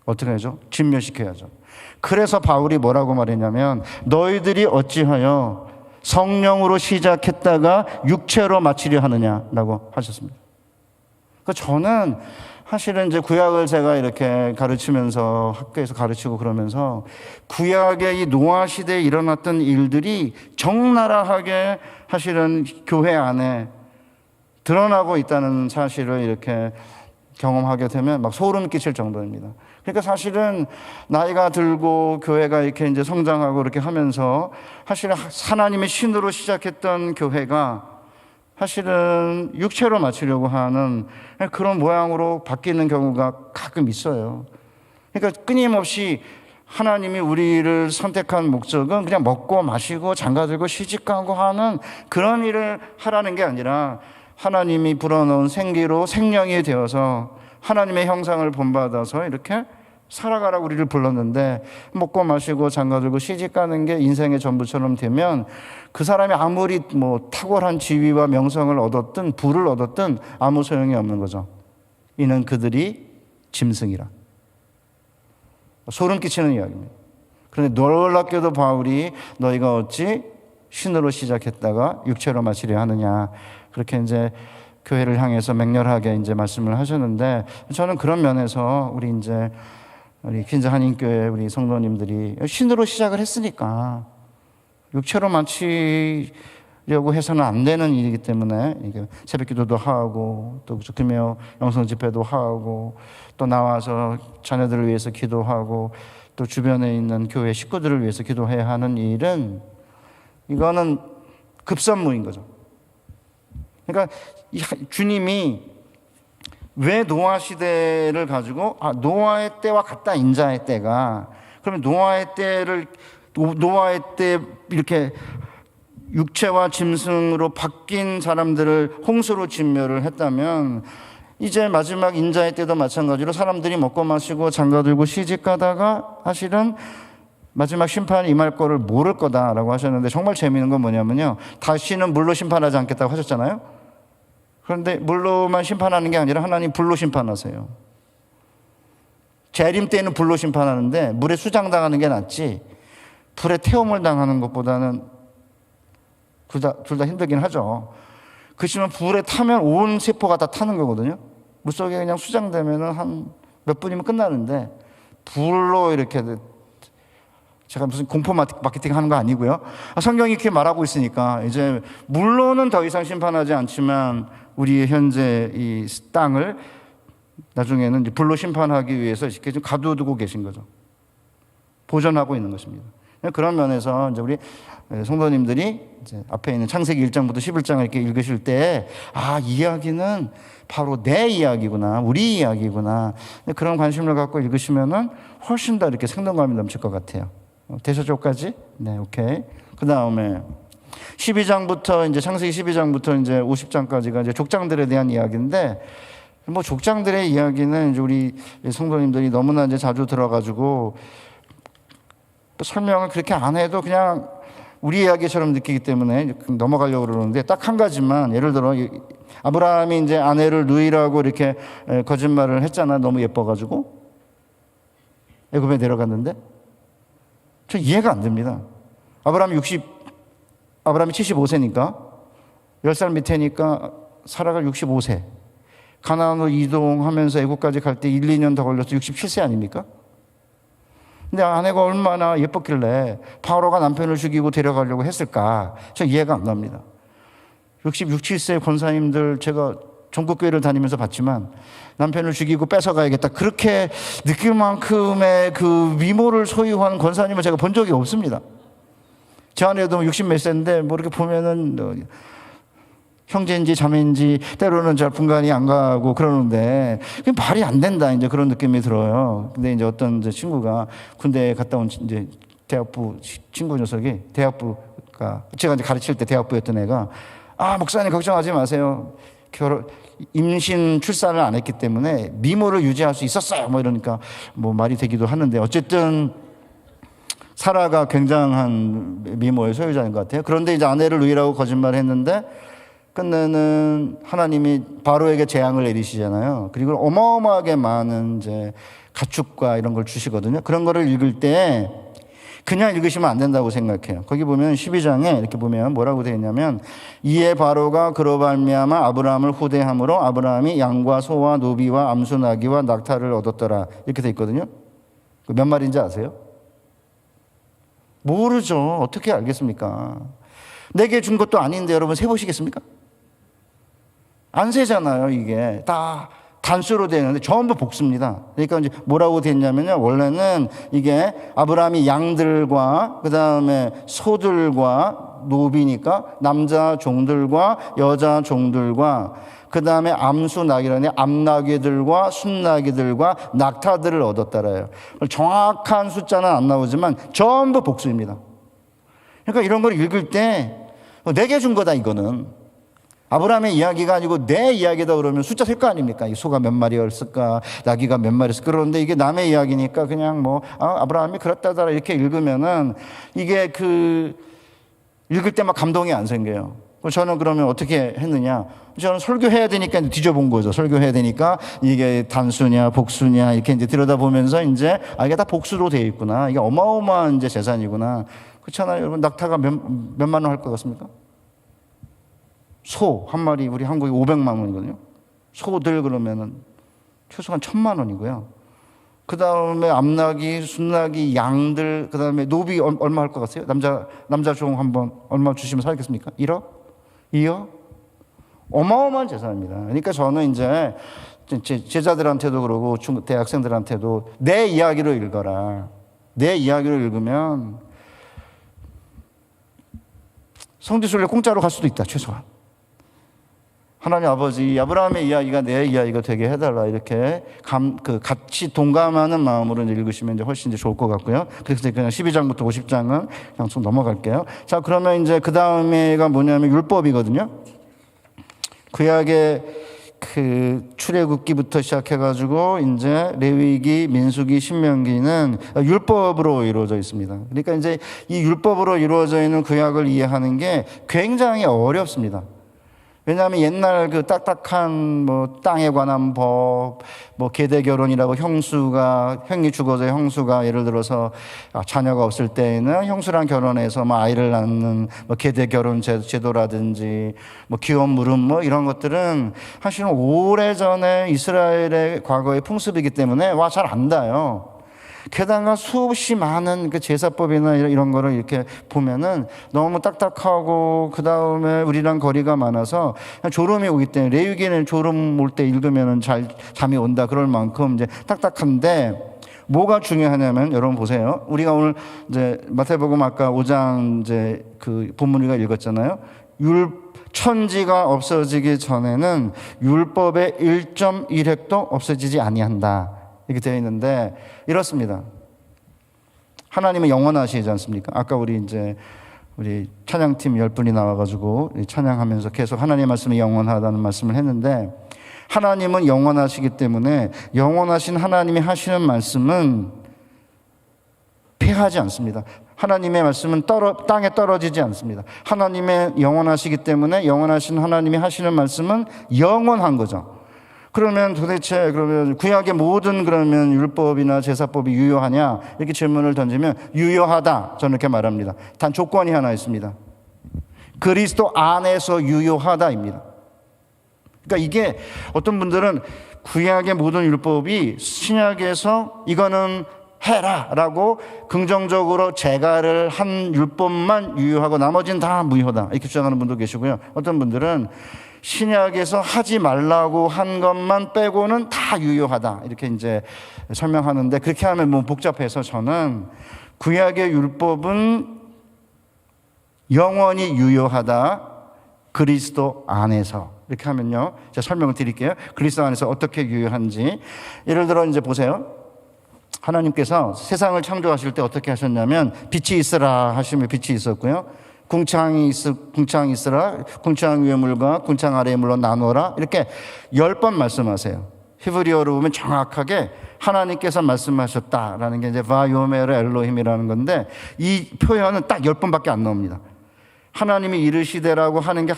어떻게 하죠? 진멸시켜야죠. 그래서 바울이 뭐라고 말했냐면 너희들이 어찌하여 성령으로 시작했다가 육체로 마치려 하느냐라고 하셨습니다. 그러니까 저는 사실은 이제 구약을 제가 이렇게 가르치면서 학교에서 가르치고 그러면서 구약의 이 노아 시대에 일어났던 일들이 적나라하게 사실은 교회 안에 드러나고 있다는 사실을 이렇게 경험하게 되면 막 소름 끼칠 정도입니다. 그러니까 사실은 나이가 들고 교회가 이렇게 이제 성장하고 이렇게 하면서 사실은 하나님의 신으로 시작했던 교회가 사실은 육체로 마치려고 하는 그런 모양으로 바뀌는 경우가 가끔 있어요. 그러니까 끊임없이 하나님이 우리를 선택한 목적은 그냥 먹고 마시고 장가들고 시집가고 하는 그런 일을 하라는 게 아니라 하나님이 불어넣은 생기로 생명이 되어서 하나님의 형상을 본받아서 이렇게 살아가라고 우리를 불렀는데, 먹고 마시고 장가들고 시집가는 게 인생의 전부처럼 되면 그 사람이 아무리 탁월한 지위와 명성을 얻었든 부를 얻었든 아무 소용이 없는 거죠. 이는 그들이 짐승이라. 소름 끼치는 이야기입니다. 그런데 놀랍게도 바울이 너희가 어찌 신으로 시작했다가 육체로 마치려 하느냐, 그렇게 이제 교회를 향해서 맹렬하게 이제 말씀을 하셨는데, 저는 그런 면에서 우리 퀸즈 한인교회 우리 성도님들이 신으로 시작을 했으니까 육체로 마치려고 해서는 안 되는 일이기 때문에 새벽 기도도 하고 또 금요 영성 집회도 하고 또 나와서 자녀들을 위해서 기도하고 또 주변에 있는 교회 식구들을 위해서 기도해야 하는 일은 이거는 급선무인 거죠. 그러니까 주님이 왜 노아 시대를 가지고 노아의 때와 같다, 인자의 때가. 그러면 노아의 때 이렇게 육체와 짐승으로 바뀐 사람들을 홍수로 진멸을 했다면, 이제 마지막 인자의 때도 마찬가지로 사람들이 먹고 마시고 장가들고 시집가다가 사실은 마지막 심판이 임할 거를 모를 거다라고 하셨는데, 정말 재미있는 건 뭐냐면요, 다시는 물로 심판하지 않겠다고 하셨잖아요. 그런데 물로만 심판하는 게 아니라 하나님 불로 심판하세요. 재림 때는 불로 심판하는데 물에 수장당하는 게 낫지, 불에 태움을 당하는 것보다는 둘 다 힘들긴 하죠. 그렇지만 불에 타면 온 세포가 다 타는 거거든요. 물속에 그냥 수장되면 한 몇 분이면 끝나는데, 불로 이렇게, 제가 무슨 공포 마케팅 하는 거 아니고요. 성경이 이렇게 말하고 있으니까 이제 물로는 더 이상 심판하지 않지만 우리 현재 이 땅을 나중에는 이제 불로 심판하기 위해서 이렇게 좀 가둬두고 계신 거죠. 보존하고 있는 것입니다. 그런 면에서 이제 우리 성도님들이 이제 앞에 있는 창세기 1장부터 11장을 이렇게 읽으실 때, 이 이야기는 바로 내 이야기구나, 우리 이야기구나, 그런 관심을 갖고 읽으시면은 훨씬 더 이렇게 생동감이 넘칠 것 같아요. 되셨죠, 여기까지? 네, 오케이. 그 다음에 12장부터 이제 창세기 12장부터 이제 50장까지가 이제 족장들에 대한 이야기인데, 뭐 족장들의 이야기는 이제 우리 성도님들이 너무나 이제 자주 들어가지고 설명을 그렇게 안 해도 그냥 우리 이야기처럼 느끼기 때문에 넘어가려고 그러는데, 딱 한 가지만, 예를 들어 아브라함이 이제 아내를 누이라고 이렇게 거짓말을 했잖아. 너무 예뻐가지고 애굽에 내려갔는데, 저 이해가 안 됩니다. 아브라함이 75세니까 10살 밑에니까 사라가 65세, 가나안으로 이동하면서 애국까지 갈 때 1, 2년 더 걸려서 67세 아닙니까? 근데 아내가 얼마나 예뻤길래 바로가 남편을 죽이고 데려가려고 했을까? 저 이해가 안 갑니다. 66, 7세 권사님들 제가 전국교회를 다니면서 봤지만 남편을 죽이고 뺏어가야겠다, 그렇게 느낄 만큼의 그 미모를 소유한 권사님을 제가 본 적이 없습니다. 제 아내도 60 몇 세인데 뭐 이렇게 보면은 형제인지 자매인지 때로는 잘 분간이 안 가고 그러는데, 그게 말이 안 된다, 이제 그런 느낌이 들어요. 근데 이제 어떤 이제 친구가 군대에 갔다 온 이제 대학부 친구 녀석이, 대학부가 제가 이제 가르칠 때 대학부였던 애가, 목사님 걱정하지 마세요, 임신 출산을 안 했기 때문에 미모를 유지할 수 있었어요, 뭐 이러니까 뭐 말이 되기도 하는데, 어쨌든 사라가 굉장한 미모의 소유자인 것 같아요. 그런데 이제 아내를 누이라고 거짓말을 했는데 끝내는 하나님이 바로에게 재앙을 내리시잖아요. 그리고 어마어마하게 많은 이제 가축과 이런 걸 주시거든요. 그런 거를 읽을 때 그냥 읽으시면 안 된다고 생각해요. 거기 보면 12장에 이렇게 보면 뭐라고 되어 있냐면, 이에 바로가 그로 말미암아 아브라함을 후대함으로 아브라함이 양과 소와 노비와 암수 나귀와 낙타를 얻었더라, 이렇게 되어 있거든요. 몇 마리인지 아세요? 모르죠. 어떻게 알겠습니까? 내게 준 것도 아닌데 여러분 세보시겠습니까? 안 세잖아요. 이게 다 단수로 되는데 전부 복수입니다. 그러니까 이제 뭐라고 됐냐면요, 원래는 이게 아브라함이 양들과 그 다음에 소들과 노비니까 남자 종들과 여자 종들과 그 다음에 암수 나귀라니 암나귀들과 순나귀들과 낙타들을 얻었다라요. 정확한 숫자는 안 나오지만 전부 복수입니다. 그러니까 이런 걸 읽을 때 내게 준 거다, 이거는. 아브라함의 이야기가 아니고 내 이야기다 그러면 숫자 셀 거 아닙니까? 이 소가 몇 마리였을까, 나귀가 몇 마리였을까. 그런데 이게 남의 이야기니까 그냥 뭐 아브라함이 그랬다더라 이렇게 읽으면은 이게 읽을 때 막 감동이 안 생겨요. 저는 그러면 어떻게 했느냐? 저는 설교해야 되니까 뒤져본 거죠. 설교해야 되니까 이게 단수냐 복수냐 이렇게 이제 들여다보면서 이제 이게 다 복수로 되어 있구나. 이게 어마어마한 이제 재산이구나. 그렇잖아요. 여러분, 낙타가 몇만 원 할 것 같습니까? 소 한 마리 우리 한국에 500만 원이거든요. 소들 그러면은 최소한 1000만 원이고요. 그 다음에 암나귀, 순나귀, 양들, 그 다음에 노비 얼마 할 것 같아요? 남자 종 한번 얼마 주시면 살겠습니까? 1억? 2억? 어마어마한 재산입니다. 그러니까 저는 이제 제 제자들한테도 그러고 대학생들한테도 내 이야기로 읽어라. 내 이야기로 읽으면 성지순례 공짜로 갈 수도 있다, 최소한. 하나님 아버지, 아브라함의 이야기가 내 이야기가 되게 해달라, 이렇게 같이 동감하는 마음으로 읽으시면 이제 훨씬 이제 좋을 것 같고요. 그래서 그냥 12장부터 50장은 그냥 좀 넘어갈게요. 자, 그러면 이제 그 다음에가 뭐냐면 율법이거든요. 구약의 출애굽기부터 시작해가지고 이제 레위기, 민수기, 신명기는 율법으로 이루어져 있습니다. 그러니까 이제 이 율법으로 이루어져 있는 구약을 이해하는 게 굉장히 어렵습니다. 왜냐하면 옛날 딱딱한 땅에 관한 법, 계대 결혼이라고 형이 죽어서 형수가 예를 들어서 자녀가 없을 때에는 형수랑 결혼해서 아이를 낳는 계대 결혼 제도라든지 기원 물음 이런 것들은 사실은 오래전에 이스라엘의 과거의 풍습이기 때문에 잘 안다요. 게다가 수없이 많은 제사법이나 이런 거를 이렇게 보면은 너무 딱딱하고 그 다음에 우리랑 거리가 많아서 졸음이 오기 때문에 레위기는 졸음 올 때 읽으면은 잠이 온다 그럴 만큼 이제 딱딱한데 뭐가 중요하냐면 여러분 보세요. 우리가 오늘 이제 마태복음 아까 5장 이제 본문 우리가 읽었잖아요. 천지가 없어지기 전에는 율법의 1.1획도 없어지지 아니한다. 이렇게 되어 있는데 이렇습니다. 하나님은 영원하시지 않습니까? 아까 우리 찬양팀 10분이 나와가지고 찬양하면서 계속 하나님의 말씀이 영원하다는 말씀을 했는데 하나님은 영원하시기 때문에 영원하신 하나님이 하시는 말씀은 폐하지 않습니다. 하나님의 말씀은 땅에 떨어지지 않습니다. 하나님의 영원하시기 때문에 영원하신 하나님이 하시는 말씀은 영원한 거죠. 그러면 도대체 구약의 모든 율법이나 제사법이 유효하냐 이렇게 질문을 던지면 유효하다 저는 이렇게 말합니다. 단 조건이 하나 있습니다. 그리스도 안에서 유효하다입니다. 그러니까 이게 어떤 분들은 구약의 모든 율법이 신약에서 이거는 해라 라고 긍정적으로 제가를 한 율법만 유효하고 나머지는 다 무효다 이렇게 주장하는 분도 계시고요. 어떤 분들은 신약에서 하지 말라고 한 것만 빼고는 다 유효하다 이렇게 이제 설명하는데 그렇게 하면 복잡해서 저는 구약의 율법은 영원히 유효하다 그리스도 안에서 이렇게 하면요 제가 설명을 드릴게요. 그리스도 안에서 어떻게 유효한지 예를 들어 이제 보세요. 하나님께서 세상을 창조하실 때 어떻게 하셨냐면 빛이 있으라 하시면 빛이 있었고요. 궁창이 있으라 궁창 위의 물과 궁창 아래의 물로 나누어라 이렇게 10번 말씀하세요. 히브리어로 보면 정확하게 하나님께서 말씀하셨다라는 게 이제 바요메르 엘로힘이라는 건데 이 표현은 딱 10번밖에 안 나옵니다. 하나님이 이르시되라고 하는 게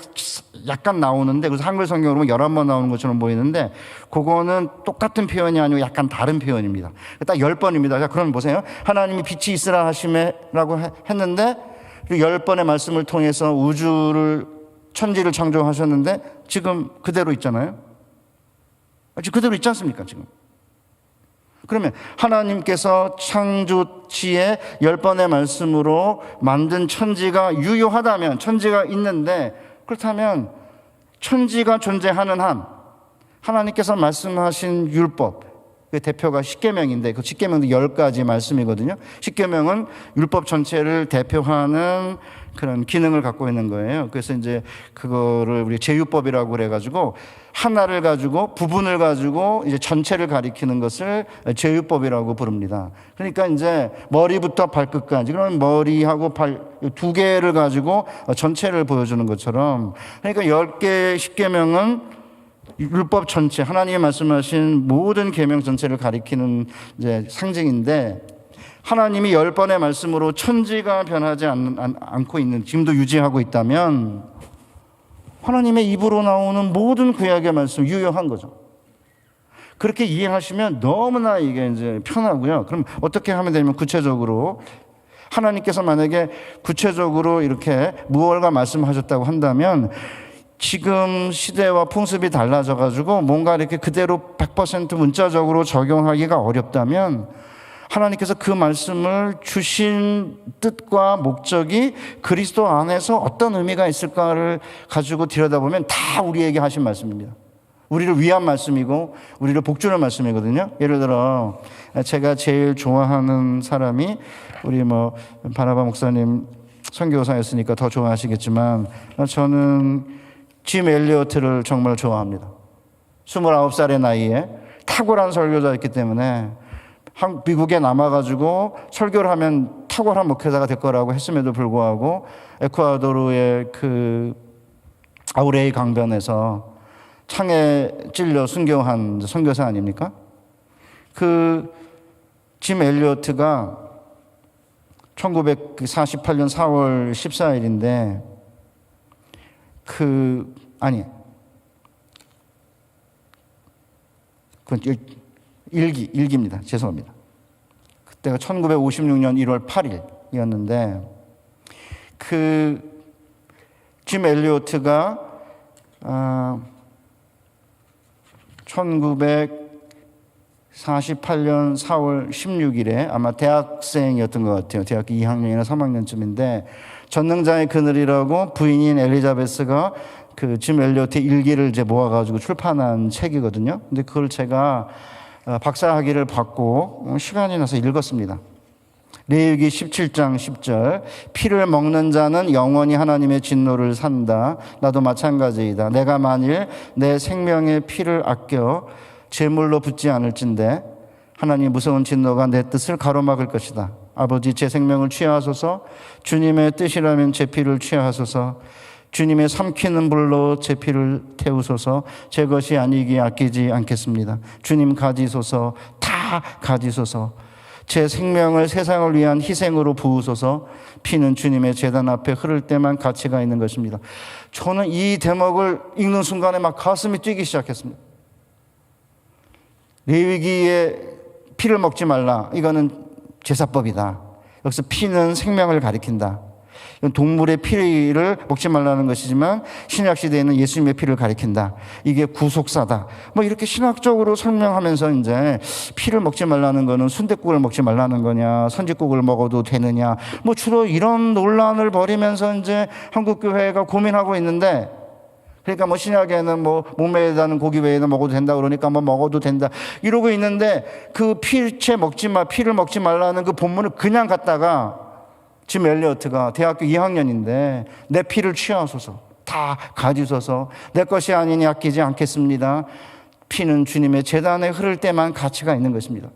약간 나오는데 그래서 한글 성경으로 보면 11번 나오는 것처럼 보이는데 그거는 똑같은 표현이 아니고 약간 다른 표현입니다. 딱 10번입니다. 자, 그럼 보세요. 하나님이 빛이 있으라 하심에라고 했는데 10번의 말씀을 통해서 천지를 창조하셨는데 지금 그대로 있잖아요. 지금 그대로 있지 않습니까? 지금. 그러면 하나님께서 창조치의 10번의 말씀으로 만든 천지가 유효하다면 천지가 있는데 그렇다면 천지가 존재하는 한 하나님께서 말씀하신 율법 그 대표가 십계명인데 그 십계명도 10가지 말씀이거든요. 십계명은 율법 전체를 대표하는 그런 기능을 갖고 있는 거예요. 그래서 이제 그거를 우리 제율법이라고 그래가지고 하나를 가지고 부분을 가지고 이제 전체를 가리키는 것을 제율법이라고 부릅니다. 그러니까 이제 머리부터 발끝까지 그러면 머리하고 발 두 개를 가지고 전체를 보여주는 것처럼 그러니까 10개의 십계명은 율법 전체, 하나님이 말씀하신 모든 계명 전체를 가리키는 이제 상징인데 하나님이 10번의 말씀으로 천지가 변하지 않고 있는 지금도 유지하고 있다면 하나님의 입으로 나오는 모든 구약의 말씀 유효한 거죠. 그렇게 이해하시면 너무나 이게 이제 편하고요. 그럼 어떻게 하면 되냐면 구체적으로 하나님께서 만약에 구체적으로 이렇게 무엇과 말씀하셨다고 한다면 지금 시대와 풍습이 달라져가지고 뭔가 이렇게 그대로 100% 문자적으로 적용하기가 어렵다면 하나님께서 그 말씀을 주신 뜻과 목적이 그리스도 안에서 어떤 의미가 있을까를 가지고 들여다보면 다 우리에게 하신 말씀입니다. 우리를 위한 말씀이고 우리를 복주는 말씀이거든요. 예를 들어 제가 제일 좋아하는 사람이 우리 바나바 목사님 선교사였으니까 더 좋아하시겠지만 저는 짐 엘리어트를 정말 좋아합니다. 29살의 나이에 탁월한 설교자였기 때문에 미국에 남아가지고 설교를 하면 탁월한 목회자가 될 거라고 했음에도 불구하고 에콰도르의 그 아우레이 강변에서 창에 찔려 순교한 선교사 아닙니까? 그 짐 엘리어트가 1948년 4월 14일인데 그건 일기입니다. 죄송합니다. 그때가 1956년 1월 8일이었는데 그 짐 엘리어트가 1948년 4월 16일에 아마 대학생이었던 것 같아요. 대학교 2학년이나 3학년쯤인데 전능자의 그늘이라고 부인인 엘리자베스가 그 짐 엘리어트의 일기를 이제 모아가지고 출판한 책이거든요. 근데 그걸 제가 박사학위를 받고 시간이 나서 읽었습니다. 레위기 17장 10절 피를 먹는 자는 영원히 하나님의 진노를 산다. 나도 마찬가지이다. 내가 만일 내 생명의 피를 아껴 제물로 붓지 않을진대 하나님 무서운 진노가 내 뜻을 가로막을 것이다. 아버지 제 생명을 취하소서. 주님의 뜻이라면 제 피를 취하소서. 주님의 삼키는 불로 제 피를 태우소서. 제 것이 아니기에 아끼지 않겠습니다. 주님 가지소서. 다 가지소서. 제 생명을 세상을 위한 희생으로 부으소서. 피는 주님의 제단 앞에 흐를 때만 가치가 있는 것입니다. 저는 이 대목을 읽는 순간에 막 가슴이 뛰기 시작했습니다. 레위기에 피를 먹지 말라. 이거는 제사법이다. 여기서 피는 생명을 가리킨다. 이건 동물의 피를 먹지 말라는 것이지만 신약시대에는 예수님의 피를 가리킨다. 이게 구속사다. 뭐 이렇게 신학적으로 설명하면서 이제 피를 먹지 말라는 거는 순댓국을 먹지 말라는 거냐, 선짓국을 먹어도 되느냐, 뭐 주로 이런 논란을 벌이면서 이제 한국교회가 고민하고 있는데, 그러니까 뭐 신약에는 뭐 몸에 다는 고기 외에는 먹어도 된다 그러니까 뭐 먹어도 된다 이러고 있는데 그 피체 먹지 마, 피를 먹지 말라는 그 본문을 그냥 갖다가 짐 엘리어트가 대학교 2학년인데 내 피를 취하소서. 다 가지소서. 내 것이 아니니 아끼지 않겠습니다. 피는 주님의 제단에 흐를 때만 가치가 있는 것입니다.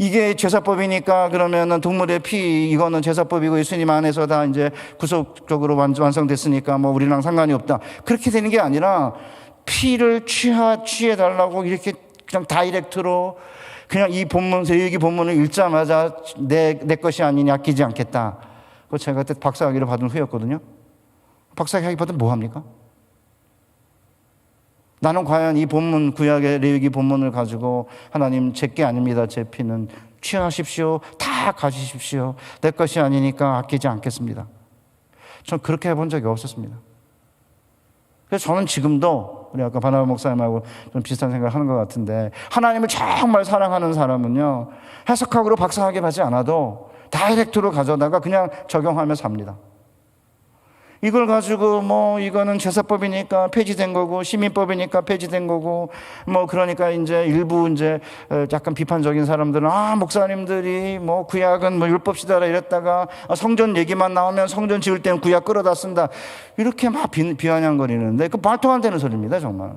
이게 제사법이니까 그러면은 동물의 피 이거는 제사법이고 예수님 안에서 다 이제 구속적으로 완성됐으니까 뭐 우리랑 상관이 없다. 그렇게 되는 게 아니라 피를 취해 달라고 이렇게 그냥 다이렉트로 그냥 이 본문, 레위기 본문을 읽자마자 내 것이 아니니 아끼지 않겠다. 그거 제가 그때 박사학위를 받은 후였거든요. 박사학위 받으면 뭐 합니까? 나는 과연 이 본문, 구약의 레위기 본문을 가지고 하나님 제게 아닙니다. 제 피는 취하십시오. 다 가지십시오. 내 것이 아니니까 아끼지 않겠습니다. 전 그렇게 해본 적이 없었습니다. 그래서 저는 지금도 우리 아까 바나바 목사님하고 좀 비슷한 생각을 하는 것 같은데 하나님을 정말 사랑하는 사람은요 해석학으로 박사학위 받지 않아도 다이렉트로 가져다가 그냥 적용하며 삽니다. 이걸 가지고 뭐 이거는 제사법이니까 폐지된 거고 시민법이니까 폐지된 거고 뭐 그러니까 이제 일부 이제 약간 비판적인 사람들은 목사님들이 뭐 구약은 뭐 율법시다라 이랬다가 성전 얘기만 나오면 성전 지을 때는 구약 끌어다 쓴다 이렇게 막 비아냥거리는데 그 말도 안 되는 소리입니다. 정말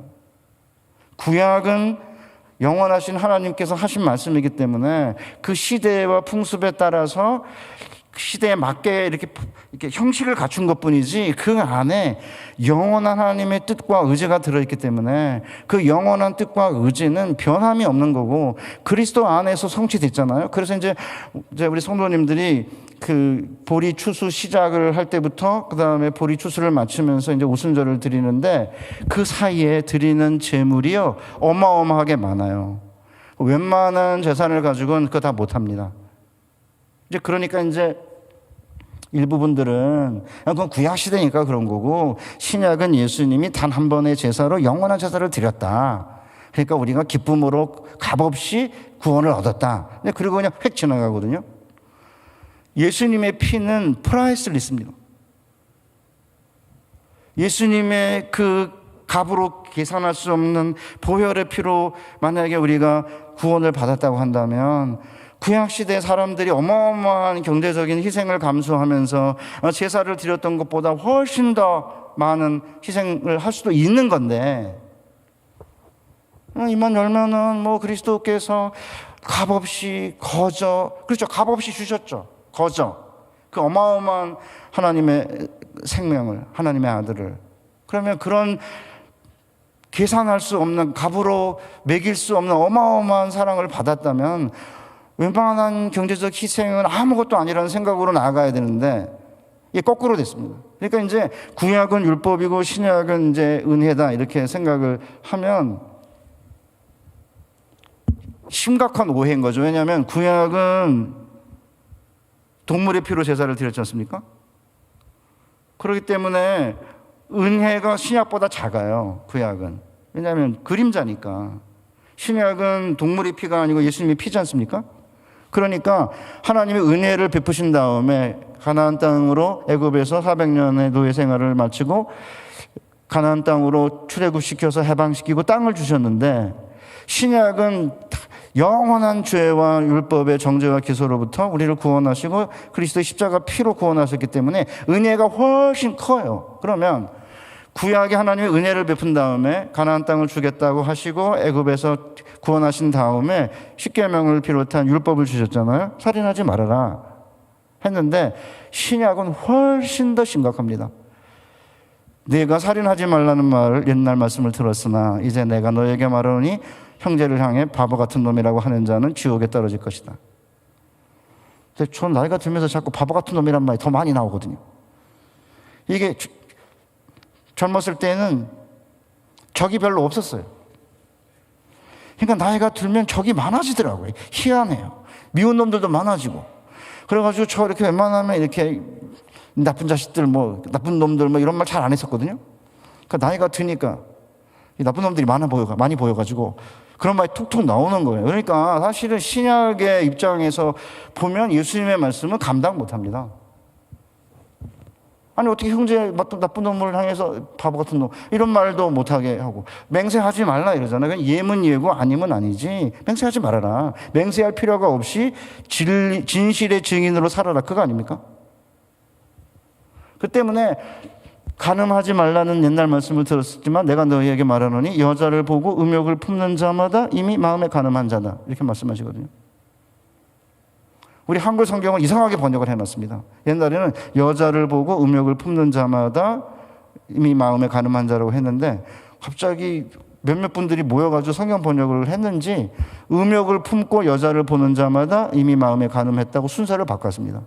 구약은 영원하신 하나님께서 하신 말씀이기 때문에 그 시대와 풍습에 따라서 시대에 맞게 이렇게 형식을 갖춘 것뿐이지 그 안에 영원한 하나님의 뜻과 의지가 들어있기 때문에 그 영원한 뜻과 의지는 변함이 없는 거고 그리스도 안에서 성취됐잖아요. 그래서 이제 우리 성도님들이 그 보리 추수 시작을 할 때부터 그 다음에 보리 추수를 마치면서 이제 오순절을 드리는데 그 사이에 드리는 제물이요 어마어마하게 많아요. 웬만한 재산을 가지고는 그거 다 못합니다. 이제 그러니까 이제 일부분들은 그건 구약 시대니까 그런 거고 신약은 예수님이 단 한 번의 제사로 영원한 제사를 드렸다. 그러니까 우리가 기쁨으로 값없이 구원을 얻었다. 그리고 그냥 획 지나가거든요. 예수님의 피는 프라이슬리스입니다. 예수님의 그 값으로 계산할 수 없는 보혈의 피로 만약에 우리가 구원을 받았다고 한다면 구약시대 사람들이 어마어마한 경제적인 희생을 감수하면서 제사를 드렸던 것보다 훨씬 더 많은 희생을 할 수도 있는 건데, 입만 열면은 뭐 그리스도께서 값없이 그렇죠. 값없이 주셨죠. 그 어마어마한 하나님의 생명을, 하나님의 아들을. 그러면 그런 계산할 수 없는, 값으로 매길 수 없는 어마어마한 사랑을 받았다면 웬만한 경제적 희생은 아무것도 아니라는 생각으로 나아가야 되는데, 이게 거꾸로 됐습니다. 그러니까 이제 구약은 율법이고 신약은 이제 은혜다, 이렇게 생각을 하면 심각한 오해인 거죠. 왜냐하면 구약은 동물의 피로 제사를 드렸지 않습니까? 그렇기 때문에 은혜가 신약보다 작아요. 구약은. 왜냐하면 그림자니까. 신약은 동물의 피가 아니고 예수님의 피지 않습니까? 그러니까 하나님의 은혜를 베푸신 다음에 가나안 땅으로, 애굽에서 400년의 노예 생활을 마치고 가나안 땅으로 출애굽시켜서 해방시키고 땅을 주셨는데, 신약은 영원한 죄와 율법의 정죄와 기소로부터 우리를 구원하시고 그리스도의 십자가 피로 구원하셨기 때문에 은혜가 훨씬 커요. 그러면 구약에 하나님의 은혜를 베푼 다음에 가나안 땅을 주겠다고 하시고 애굽에서 구원하신 다음에 십계명을 비롯한 율법을 주셨잖아요. 살인하지 말아라 했는데, 신약은 훨씬 더 심각합니다. 네가 살인하지 말라는 말, 옛날 말씀을 들었으나 이제 내가 너에게 말하노니 형제를 향해 바보 같은 놈이라고 하는 자는 지옥에 떨어질 것이다. 근데 전 나이가 들면서 자꾸 바보 같은 놈이란 말이 더 많이 나오거든요. 이게 젊었을 때는 적이 별로 없었어요. 그러니까 나이가 들면 적이 많아지더라고요. 희한해요. 미운 놈들도 많아지고. 그래가지고 저 이렇게 웬만하면 이렇게 나쁜 자식들, 뭐 나쁜 놈들, 뭐 이런 말 잘 안 했었거든요. 그러니까 나이가 드니까 이 나쁜 놈들이 많이 보여가지고 그런 말이 툭툭 나오는 거예요. 그러니까 사실은 신약의 입장에서 보면 예수님의 말씀은 감당 못합니다. 아니 어떻게 형제 나쁜 놈을 향해서 바보 같은 놈 이런 말도 못하게 하고, 맹세하지 말라 이러잖아요. 예면 예고 아니면 아니지, 맹세하지 말아라. 맹세할 필요가 없이 진실의 증인으로 살아라, 그거 아닙니까? 그 때문에 간음하지 말라는 옛날 말씀을 들었지만 내가 너희에게 말하노니 여자를 보고 음욕을 품는 자마다 이미 마음에 간음한 자다, 이렇게 말씀하시거든요. 우리 한글 성경은 이상하게 번역을 해놨습니다. 옛날에는 여자를 보고 음욕을 품는 자마다 이미 마음에 간음한 자라고 했는데, 갑자기 몇몇 분들이 모여가지고 성경 번역을 했는지 음욕을 품고 여자를 보는 자마다 이미 마음에 간음했다고 순서를 바꿨습니다.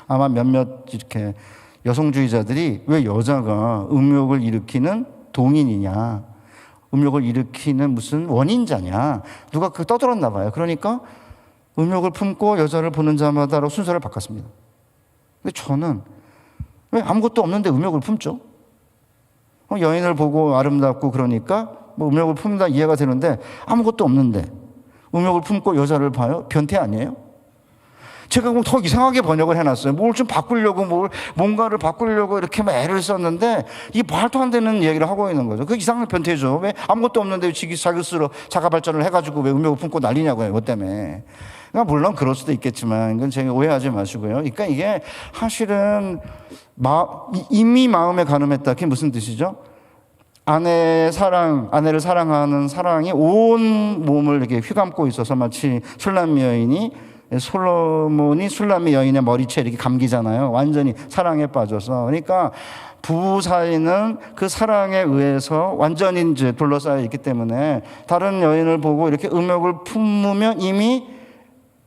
아마 몇몇 이렇게 여성주의자들이 왜 여자가 음욕을 일으키는 동인이냐, 음욕을 일으키는 무슨 원인자냐, 누가 그 떠들었나 봐요. 그러니까 음욕을 품고 여자를 보는 자마다로 순서를 바꿨습니다. 근데 저는 왜 아무것도 없는데 음욕을 품죠? 여인을 보고 아름답고 그러니까 뭐 음욕을 품다 이해가 되는데, 아무것도 없는데 음욕을 품고 여자를 봐요? 변태 아니에요? 제가 더 이상하게 번역을 해놨어요. 뭘 좀 바꾸려고, 뭔가를 바꾸려고 이렇게 막 애를 썼는데, 이게 말도 안 되는 얘기를 하고 있는 거죠. 그 이상한 변태죠. 왜 아무것도 없는데 자기 스스로 자가 발전을 해가지고 왜 음욕을 품고 난리냐고요, 뭐 때문에. 그러니까 물론 그럴 수도 있겠지만, 이건 제가 오해하지 마시고요. 그러니까 이게 사실은 이미 마음에 간음했다. 그게 무슨 뜻이죠? 아내를 사랑하는 사랑이 온 몸을 이렇게 휘감고 있어서, 마치 술람미 여인이, 솔로몬이 술람미 여인의 머리채 이렇게 감기잖아요. 완전히 사랑에 빠져서. 그러니까 부부 사이는 그 사랑에 의해서 완전히 이제 둘러싸여 있기 때문에, 다른 여인을 보고 이렇게 음욕을 품으면 이미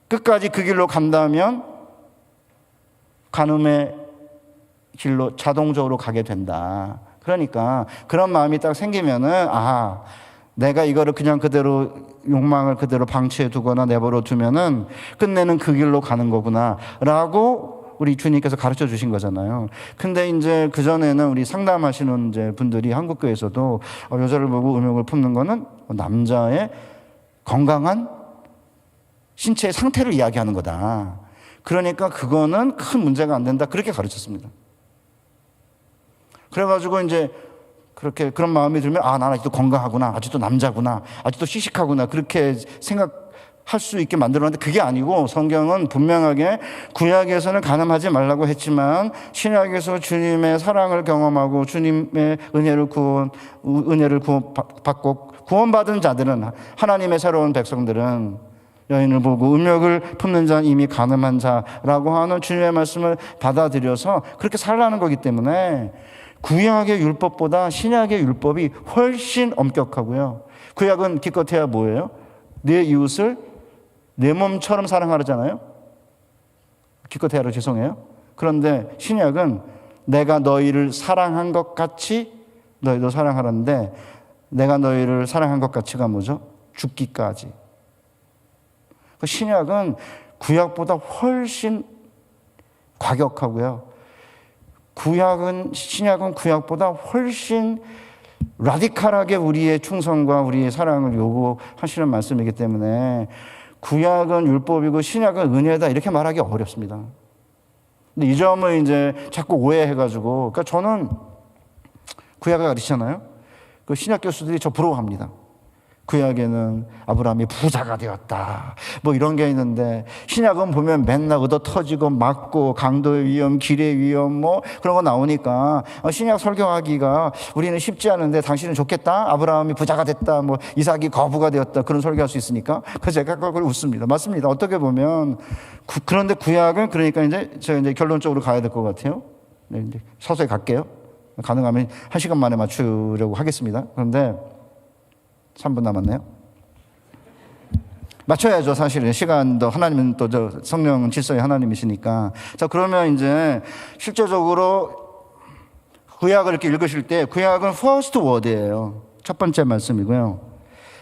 끝까지 그 길로 간다면 간음의 길로 자동적으로 가게 된다. 그러니까 그런 마음이 딱 생기면은, 내가 이거를 그냥 그대로 욕망을 그대로 방치해 두거나 내버려 두면은 끝내는 그 길로 가는 거구나 라고 우리 주님께서 가르쳐 주신 거잖아요. 근데 이제 그전에는 우리 상담하시는 이제 분들이 한국교회에서도 여자를 보고 음욕을 품는 거는 남자의 건강한 신체의 상태를 이야기하는 거다. 그러니까 그거는 큰 문제가 안 된다, 그렇게 가르쳤습니다. 그래가지고 이제 그런 마음이 들면, 나는 아직도 건강하구나, 아직도 남자구나, 아직도 씩씩하구나, 그렇게 생각하게 할 수 있게 만들었는데 그게 아니고 성경은 분명하게 구약에서는 가늠하지 말라고 했지만 신약에서 주님의 사랑을 경험하고 주님의 은혜를 받고 구원받은 자들은, 하나님의 새로운 백성들은 여인을 보고 음욕을 품는 자는 이미 가늠한 자라고 하는 주님의 말씀을 받아들여서 그렇게 살라는 거기 때문에 구약의 율법보다 신약의 율법이 훨씬 엄격하고요. 구약은 기껏해야 뭐예요? 내 이웃을 내 몸처럼 사랑하잖아요. 기껏해야로 죄송해요. 그런데 신약은 내가 너희를 사랑한 것 같이 너희도 사랑하라는데, 내가 너희를 사랑한 것 같이가 뭐죠? 죽기까지. 신약은 구약보다 훨씬 과격하고요. 신약은 구약보다 훨씬 라디칼하게 우리의 충성과 우리의 사랑을 요구하시는 말씀이기 때문에 구약은 율법이고 신약은 은혜다 이렇게 말하기 어렵습니다. 근데 이 점을 이제 자꾸 오해해가지고, 그러니까 저는 구약을 가르치잖아요. 그 신약 교수들이 저 부러워합니다. 구약에는 아브라함이 부자가 되었다 뭐 이런 게 있는데, 신약은 보면 맨날 얻어 터지고 맞고 강도의 위험, 길의 위험 뭐 그런 거 나오니까 신약 설교하기가 우리는 쉽지 않은데 당신은 좋겠다, 아브라함이 부자가 됐다, 뭐 이삭이 거부가 되었다, 그런 설교할 수 있으니까 그래서 제가 그걸 웃습니다. 맞습니다. 어떻게 보면 그런데 구약은, 그러니까 이제 제가 이제 결론적으로 가야 될 것 같아요. 네, 이제 서서히 갈게요. 가능하면 1시간 만에 맞추려고 하겠습니다. 그런데 3분 남았네요. 맞춰야죠. 사실은 시간도, 하나님은 또 성령 질서의 하나님이시니까. 자, 그러면 이제 실제적으로 구약을 이렇게 읽으실 때 구약은 first word예요. 첫 번째 말씀이고요.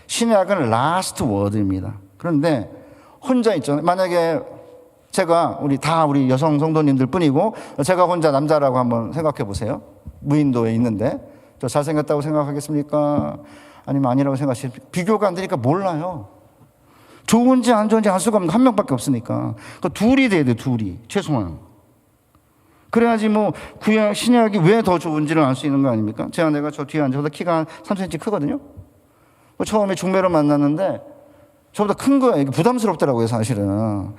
신약은 last word입니다. 그런데 혼자 있잖아요. 만약에 제가 우리 여성 성도님들 뿐이고 제가 혼자 남자라고 한번 생각해 보세요. 무인도에 있는데 저 잘생겼다고 생각하겠습니까? 아니면 아니라고 생각하십니까? 비교가 안 되니까 몰라요. 좋은지 안 좋은지 알 수가 없는 한 명밖에 없으니까. 그러니까 둘이 돼야 돼, 둘이. 최소한. 그래야지 뭐 구약, 신약이 왜 더 좋은지를 알 수 있는 거 아닙니까? 제 아내가 저 뒤에 앉아서 키가 한 3cm 크거든요. 처음에 중매로 만났는데 저보다 큰 거예요. 이게 부담스럽더라고요, 사실은.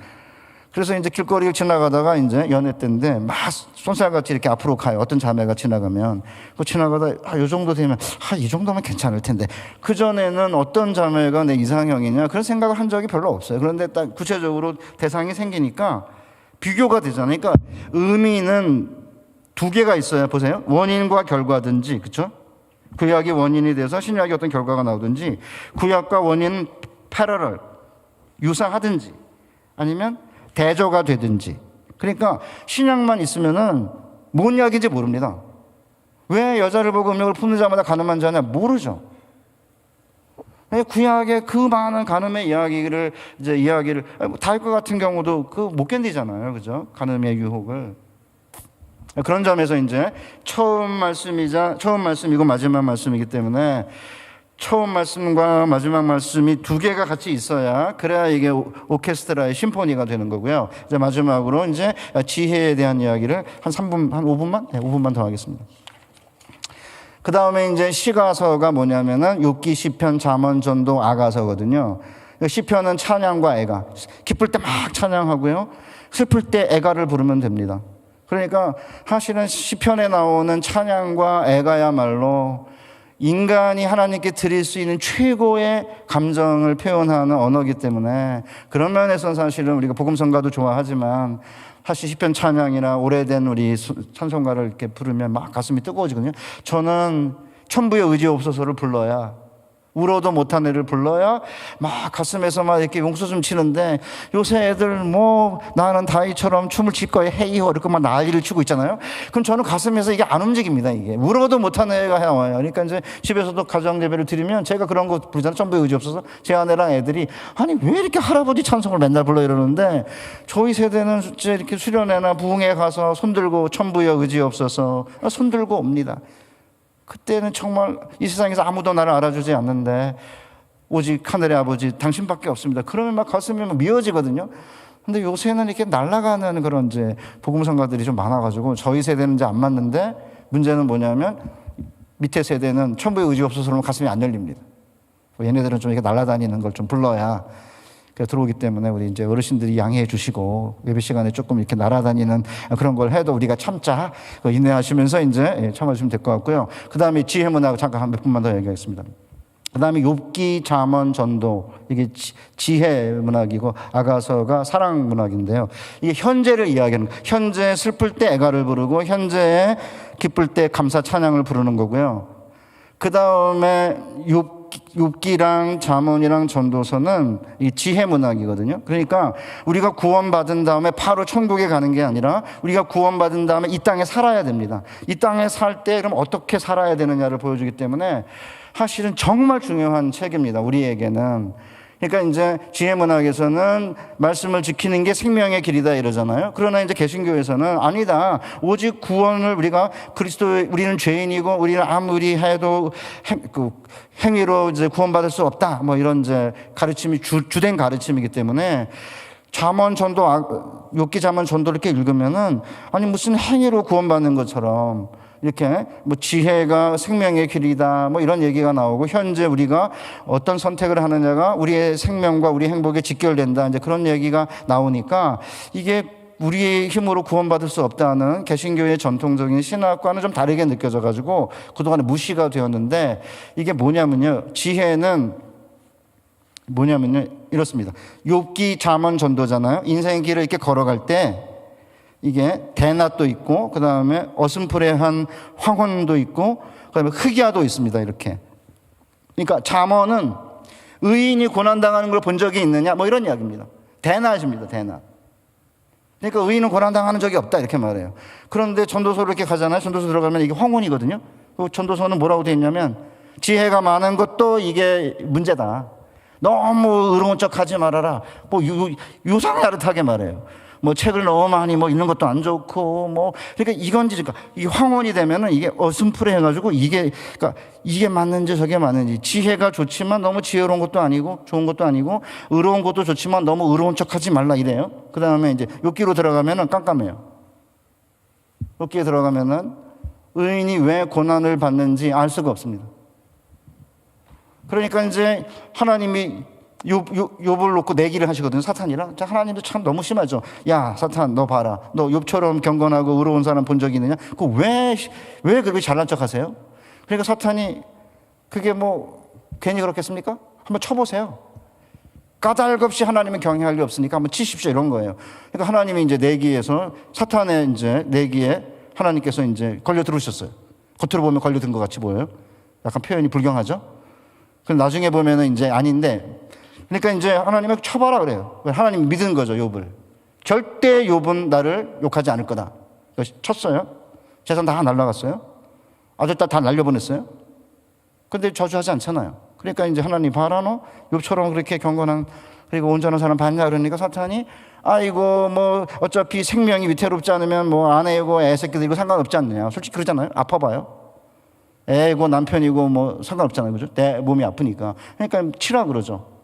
그래서 이제 길거리를 지나가다가 이제 연애 때인데 막 손살같이 이렇게 앞으로 가요. 어떤 자매가 지나가면. 그 지나가다 요 정도 되면 이 정도면 괜찮을 텐데. 그전에는 어떤 자매가 내 이상형이냐 그런 생각을 한 적이 별로 없어요. 그런데 딱 구체적으로 대상이 생기니까 비교가 되잖아요. 그러니까 의미는 두 개가 있어요. 보세요. 원인과 결과든지, 그렇죠? 구약이 원인이 돼서 신약이 어떤 결과가 나오든지, 구약과 원인은 패러럴, 유사하든지, 아니면 대조가 되든지. 그러니까 신약만 있으면은 뭔 이야기인지 모릅니다. 왜 여자를 보고 음욕을 품는 자마다 가늠한 자냐? 모르죠. 구약의 그 많은 가늠의 이야기를 다윗 같은 경우도 못 견디잖아요. 그죠? 가늠의 유혹을. 그런 점에서 이제 처음 말씀이고 마지막 말씀이기 때문에 처음 말씀과 마지막 말씀이 두 개가 같이 있어야, 그래야 이게 오케스트라의 심포니가 되는 거고요. 이제 마지막으로 이제 지혜에 대한 이야기를 한 5분만? 네, 5분만 더 하겠습니다. 그 다음에 이제 시가서가 뭐냐면은 욥기, 시편, 잠언, 전도, 아가서거든요. 시편은 찬양과 애가. 기쁠 때 막 찬양하고요. 슬플 때 애가를 부르면 됩니다. 그러니까 사실은 시편에 나오는 찬양과 애가야말로 인간이 하나님께 드릴 수 있는 최고의 감정을 표현하는 언어이기 때문에 그런 면에서는 사실은 우리가 복음성가도 좋아하지만 사실 시편 찬양이나 오래된 우리 찬송가를 이렇게 부르면 막 가슴이 뜨거워지거든요. 저는 천부의 의지 없어서를 불러야, 울어도 못한 애를 불러야 막 가슴에서 막 이렇게 용수좀 치는데, 요새 애들 뭐 나는 다윗처럼 춤을 출 거에 헤이호 이렇게 막 난리를 치고 있잖아요. 그럼 저는 가슴에서 이게 안 움직입니다. 이게 울어도 못한 애가 나와요. 그러니까 이제 집에서도 가정 예배를 드리면 제가 그런 거 부르잖아요. 천부의 의지 없어서. 제 아내랑 애들이 아니 왜 이렇게 할아버지 찬송을 맨날 불러 이러는데, 저희 세대는 이렇게 수련회나 부흥회 가서 손들고 천부의 의지 없어서 손들고 옵니다. 그때는 정말 이 세상에서 아무도 나를 알아주지 않는데 오직 하늘의 아버지 당신밖에 없습니다. 그러면 막 가슴이 막 미어지거든요. 근데 요새는 이렇게 날아가는 그런 이제 복음성가들이 좀 많아가지고 저희 세대는 이제 안 맞는데, 문제는 뭐냐면 밑에 세대는 천부의 의지 없어서 그러면 가슴이 안 열립니다. 얘네들은 좀 이렇게 날아다니는 걸 좀 불러야. 들어오기 때문에 우리 이제 어르신들이 양해해 주시고 예배 시간에 조금 이렇게 날아다니는 그런 걸 해도 우리가 참자 인내하시면서 이제 참아주시면 될 것 같고요. 그 다음에 지혜 문학 잠깐 한 몇 분만 더 얘기하겠습니다. 그 다음에 욥기, 잠언, 전도 이게 지혜 문학이고 아가서가 사랑 문학인데요. 이게 현재를 이야기하는 거예요. 현재 슬플 때 애가를 부르고 현재에 기쁠 때 감사 찬양을 부르는 거고요. 그 다음에 욥기랑 잠언이랑 전도서는 이 지혜 문학이거든요. 그러니까 우리가 구원받은 다음에 바로 천국에 가는 게 아니라 우리가 구원받은 다음에 이 땅에 살아야 됩니다. 이 땅에 살 때 그럼 어떻게 살아야 되느냐를 보여주기 때문에 사실은 정말 중요한 책입니다. 우리에게는. 그러니까 이제 지혜 문학에서는 말씀을 지키는 게 생명의 길이다 이러잖아요. 그러나 이제 개신교에서는 아니다. 오직 구원을 우리가 우리는 죄인이고 우리는 아무리 해도 행위로 이제 구원받을 수 없다. 뭐 이런 이제 가르침이 주된 가르침이기 때문에 잠언 전도 욥기 잠언 전도를 이렇게 읽으면은 아니 무슨 행위로 구원받는 것처럼 이렇게 뭐 지혜가 생명의 길이다 뭐 이런 얘기가 나오고 현재 우리가 어떤 선택을 하느냐가 우리의 생명과 우리 행복에 직결된다 이제 그런 얘기가 나오니까 이게 우리의 힘으로 구원받을 수 없다는 개신교의 전통적인 신학과는 좀 다르게 느껴져 가지고 그동안에 무시가 되었는데 이게 뭐냐면요. 지혜는 뭐냐면요. 이렇습니다. 욥기 잠언 전도잖아요. 인생의 길을 이렇게 걸어갈 때 이게 대낮도 있고 그 다음에 어슴푸레한 황혼도 있고 그 다음에 흑야도 있습니다. 이렇게. 그러니까 잠언은 의인이 고난당하는 걸 본 적이 있느냐 뭐 이런 이야기입니다. 대낮입니다. 대낮. 그러니까 의인은 고난당하는 적이 없다 이렇게 말해요. 그런데 전도서로 이렇게 가잖아요. 전도서 들어가면 이게 황혼이거든요. 그 전도서는 뭐라고 되어 있냐면 지혜가 많은 것도 이게 문제다. 너무 의로운 척 하지 말아라. 뭐 유상야릇하게 말해요. 뭐 책을 너무 많이 뭐 읽는 것도 안 좋고 뭐 그러니까 이건지 그러니까 이 황혼이 되면은 이게 어슴푸레 해가지고 그러니까 이게 맞는지 저게 맞는지 지혜가 좋지만 너무 지혜로운 것도 아니고 좋은 것도 아니고 의로운 것도 좋지만 너무 의로운 척하지 말라 이래요. 그 다음에 이제 욥기로 들어가면은 깜깜해요. 욥기에 들어가면은 의인이 왜 고난을 받는지 알 수가 없습니다. 그러니까 이제 하나님이 욥을 놓고 내기를 하시거든요. 사탄이랑. 자, 하나님도 참 너무 심하죠. 야, 사탄, 너 봐라. 너 욥처럼 경건하고 의로운 사람 본 적이 있느냐? 왜 그렇게 잘난 척 하세요? 그러니까 사탄이 그게 뭐 괜히 그렇겠습니까? 한번 쳐보세요. 까닭없이 하나님을 경외할 리 없으니까 한번 치십시오. 이런 거예요. 그러니까 하나님이 이제 내기에서 사탄의 이제 내기에 하나님께서 이제 걸려 들으셨어요. 겉으로 보면 걸려 든 것 같이 보여요. 약간 표현이 불경하죠? 그럼 나중에 보면은 이제 아닌데 그러니까 이제 하나님을 쳐봐라 그래요. 하나님 믿은 거죠, 욥을. 절대 욥은 나를 욕하지 않을 거다. 쳤어요. 재산 다 날라갔어요. 아들 딸 다 날려보냈어요. 근데 저주하지 않잖아요. 그러니까 이제 하나님 봐라 너 욥처럼 그렇게 경건한 그리고 온전한 사람 봤냐 그러니까 사탄이 아이고 뭐 어차피 생명이 위태롭지 않으면 뭐 아내이고 애새끼들 이거 상관없지 않느냐. 솔직히 그러잖아요. 아파봐요. 애고 남편이고 뭐 상관없잖아요. 그죠? 내 몸이 아프니까. 그러니까 치라 그러죠.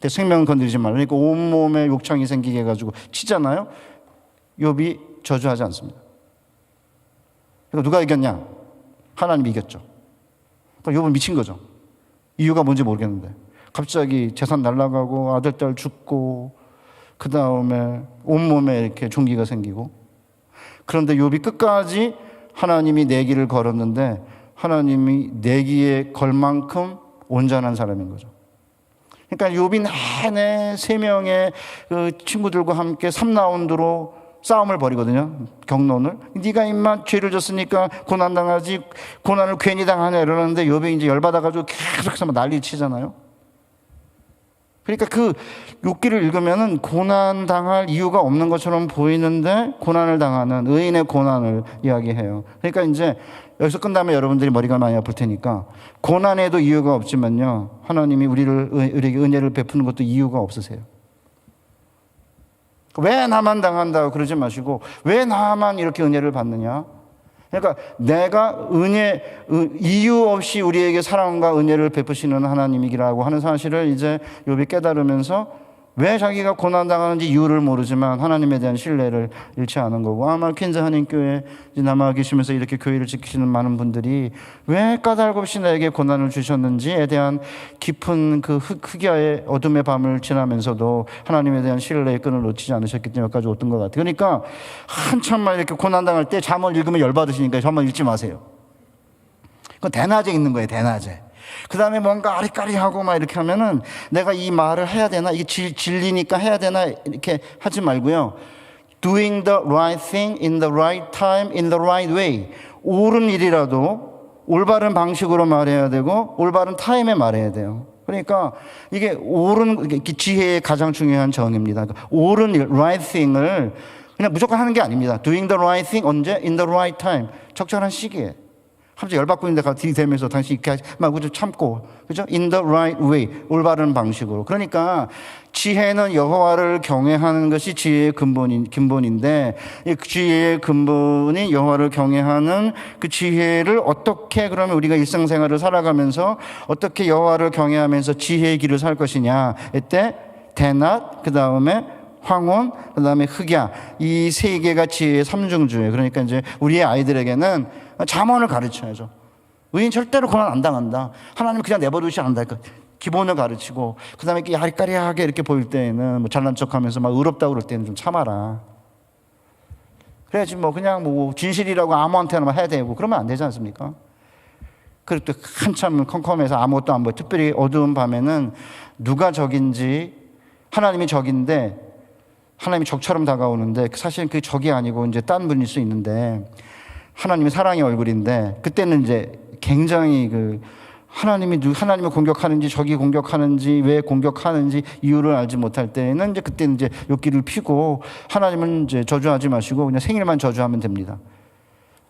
생명 건드리지 말라. 그러니까 온몸에 욕창이 생기게 해가지고 치잖아요. 욥이 저주하지 않습니다. 그러니까 누가 이겼냐? 하나님이 이겼죠. 그러니까 욥은 미친 거죠. 이유가 뭔지 모르겠는데 갑자기 재산 날아가고 아들 딸 죽고 그 다음에 온몸에 이렇게 종기가 생기고 그런데 욥이 끝까지 하나님이 내기를 걸었는데 하나님이 내기에 걸 만큼 온전한 사람인 거죠. 그러니까 욥이 내내 3명의 그 친구들과 함께 3라운드로 싸움을 벌이거든요. 경론을. 네가 임마 죄를 졌으니까 고난당하지 고난을 괜히 당하냐 이러는데 욥이 이제 열받아가지고 계속해서 난리 치잖아요. 그러니까 그 욥기를 읽으면은 고난당할 이유가 없는 것처럼 보이는데 고난을 당하는 의인의 고난을 이야기해요. 그러니까 이제 여기서 끝나면 여러분들이 머리가 많이 아플 테니까 고난에도 이유가 없지만요. 하나님이 우리에게 은혜를 베푸는 것도 이유가 없으세요. 왜 나만 당한다고 그러지 마시고 왜 나만 이렇게 은혜를 받느냐. 그러니까 내가 이유 없이 우리에게 사랑과 은혜를 베푸시는 하나님이라고 하는 사실을 이제 욥이 깨달으면서 왜 자기가 고난당하는지 이유를 모르지만 하나님에 대한 신뢰를 잃지 않은 거고, 아마 퀸즈 한인교회 남아 계시면서 이렇게 교회를 지키시는 많은 분들이 왜 까닭 없이 나에게 고난을 주셨는지에 대한 깊은 그 흑야의 어둠의 밤을 지나면서도 하나님에 대한 신뢰의 끈을 놓치지 않으셨기 때문에 여기까지 왔던 것 같아요. 그러니까 한참만 이렇게 고난당할 때 잠을 읽으면 열받으시니까 잠을 읽지 마세요. 그건 대낮에 읽는 거예요, 대낮에. 그 다음에 뭔가 아리까리하고 막 이렇게 하면은 내가 이 말을 해야 되나? 이게 진리니까 해야 되나? 이렇게 하지 말고요. Doing the right thing in the right time, in the right way. 옳은 일이라도 올바른 방식으로 말해야 되고 올바른 타임에 말해야 돼요. 그러니까 이게 옳은 지혜의 가장 중요한 정의입니다. 그러니까 옳은 일, right thing을 그냥 무조건 하는 게 아닙니다. Doing the right thing 언제? In the right time. 적절한 시기에. 갑자기 열받고 있는데 들이대면서 당신 이렇게 하지 말고 좀 참고, 그죠? In the right way, 올바른 방식으로. 그러니까 지혜는 여호와를 경외하는 것이 지혜의 근본인데, 이 지혜의 근본이 여호와를 경외하는 그 지혜를 어떻게 그러면 우리가 일상생활을 살아가면서 어떻게 여호와를 경외하면서 지혜의 길을 살 것이냐. 이때 대낮, 그 다음에 황혼, 그 다음에 흑야, 이 세 개가 지혜의 삼중주예요. 그러니까 이제 우리의 아이들에게는 잠언을 가르쳐야죠. 의인 절대로 고난 안 당한다. 하나님 그냥 내버려두지 않는다. 기본을 가르치고, 그 다음에 이렇게 야리까리하게 이렇게 보일 때에는 뭐 잘난 척 하면서 막 의롭다고 그럴 때는 좀 참아라. 그래야지 뭐 그냥 뭐 진실이라고 아무한테나 막 해야 되고 그러면 안 되지 않습니까? 그리고 또 한참 컴컴해서 아무것도 안 보여. 특별히 어두운 밤에는 누가 적인지, 하나님이 적인데 하나님이 적처럼 다가오는데 사실은 그 적이 아니고 이제 딴 분일 수 있는데 하나님이 사랑의 얼굴인데, 그때는 이제 굉장히 그 하나님을 공격하는지 적이 공격하는지 왜 공격하는지 이유를 알지 못할 때는 이제 그때는 이제 욕기를 피고 하나님은 이제 저주하지 마시고 그냥 생일만 저주하면 됩니다.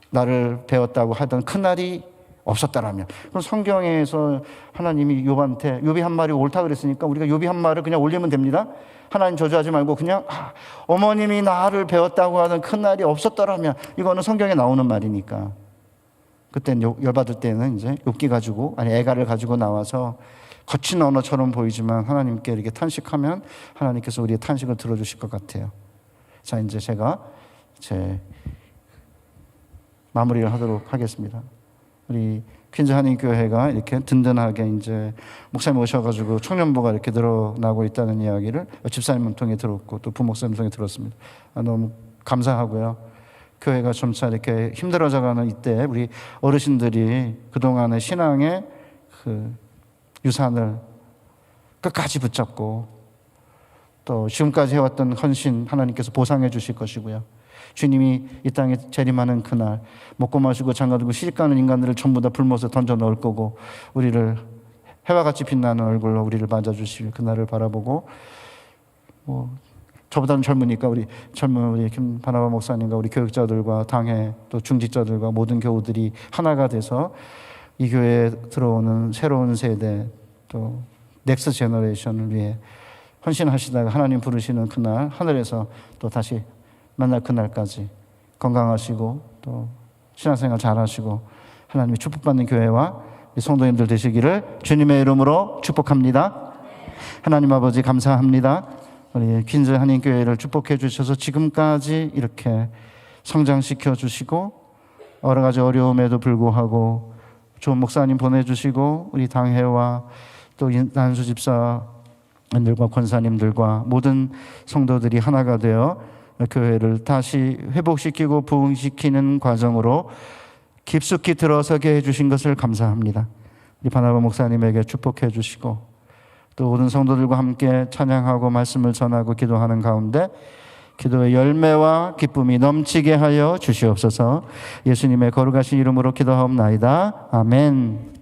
나를 배웠다고 하던 큰 날이 없었다라면. 그럼 성경에서 하나님이 욥한테 욥이 한 말이 옳다 그랬으니까 우리가 욥이 한 말을 그냥 올리면 됩니다. 하나님 저주하지 말고 그냥 어머님이 나를 배웠다고 하던 큰 날이 없었더라면. 이거는 성경에 나오는 말이니까. 그때는 열받을 때는 이제 욥기 가지고, 아니 애가를 가지고 나와서 거친 언어처럼 보이지만 하나님께 이렇게 탄식하면 하나님께서 우리의 탄식을 들어주실 것 같아요. 자, 이제 제가 제 마무리를 하도록 하겠습니다. 우리 퀸즈 한인교회가 이렇게 든든하게 이제 목사님 오셔가지고 청년부가 이렇게 늘어나고 있다는 이야기를 집사님 통해 들었고 또 부목사님 통해 들었습니다. 너무 감사하고요. 교회가 점차 이렇게 힘들어져가는 이때 우리 어르신들이 그동안의 신앙의 그 유산을 끝까지 붙잡고 또 지금까지 해왔던 헌신 하나님께서 보상해 주실 것이고요. 주님이 이 땅에 재림하는 그날 먹고 마시고 장가들고 시집가는 인간들을 전부 다 불못에 던져 넣을 거고, 우리를 해와 같이 빛나는 얼굴로 우리를 맞아주실 그날을 바라보고, 저보다는 젊으니까 우리 김 바나바 목사님과 우리 교육자들과 당회 또 중직자들과 모든 교우들이 하나가 돼서 이 교회에 들어오는 새로운 세대 또 넥스트 제너레이션을 위해 헌신하시다가 하나님 부르시는 그날 하늘에서 또 다시 만날 그날까지 건강하시고 또 신앙생활 잘하시고 하나님의 축복받는 교회와 성도님들 되시기를 주님의 이름으로 축복합니다. 하나님 아버지 감사합니다. 우리 퀸즈 한인교회를 축복해 주셔서 지금까지 이렇게 성장시켜 주시고 여러 가지 어려움에도 불구하고 좋은 목사님 보내주시고 우리 당회와 또 난수 집사님들과 권사님들과 모든 성도들이 하나가 되어 교회를 다시 회복시키고 부흥시키는 과정으로 깊숙이 들어서게 해주신 것을 감사합니다. 우리 바나바 목사님에게 축복해 주시고 또 모든 성도들과 함께 찬양하고 말씀을 전하고 기도하는 가운데 기도의 열매와 기쁨이 넘치게 하여 주시옵소서. 예수님의 거룩하신 이름으로 기도하옵나이다. 아멘.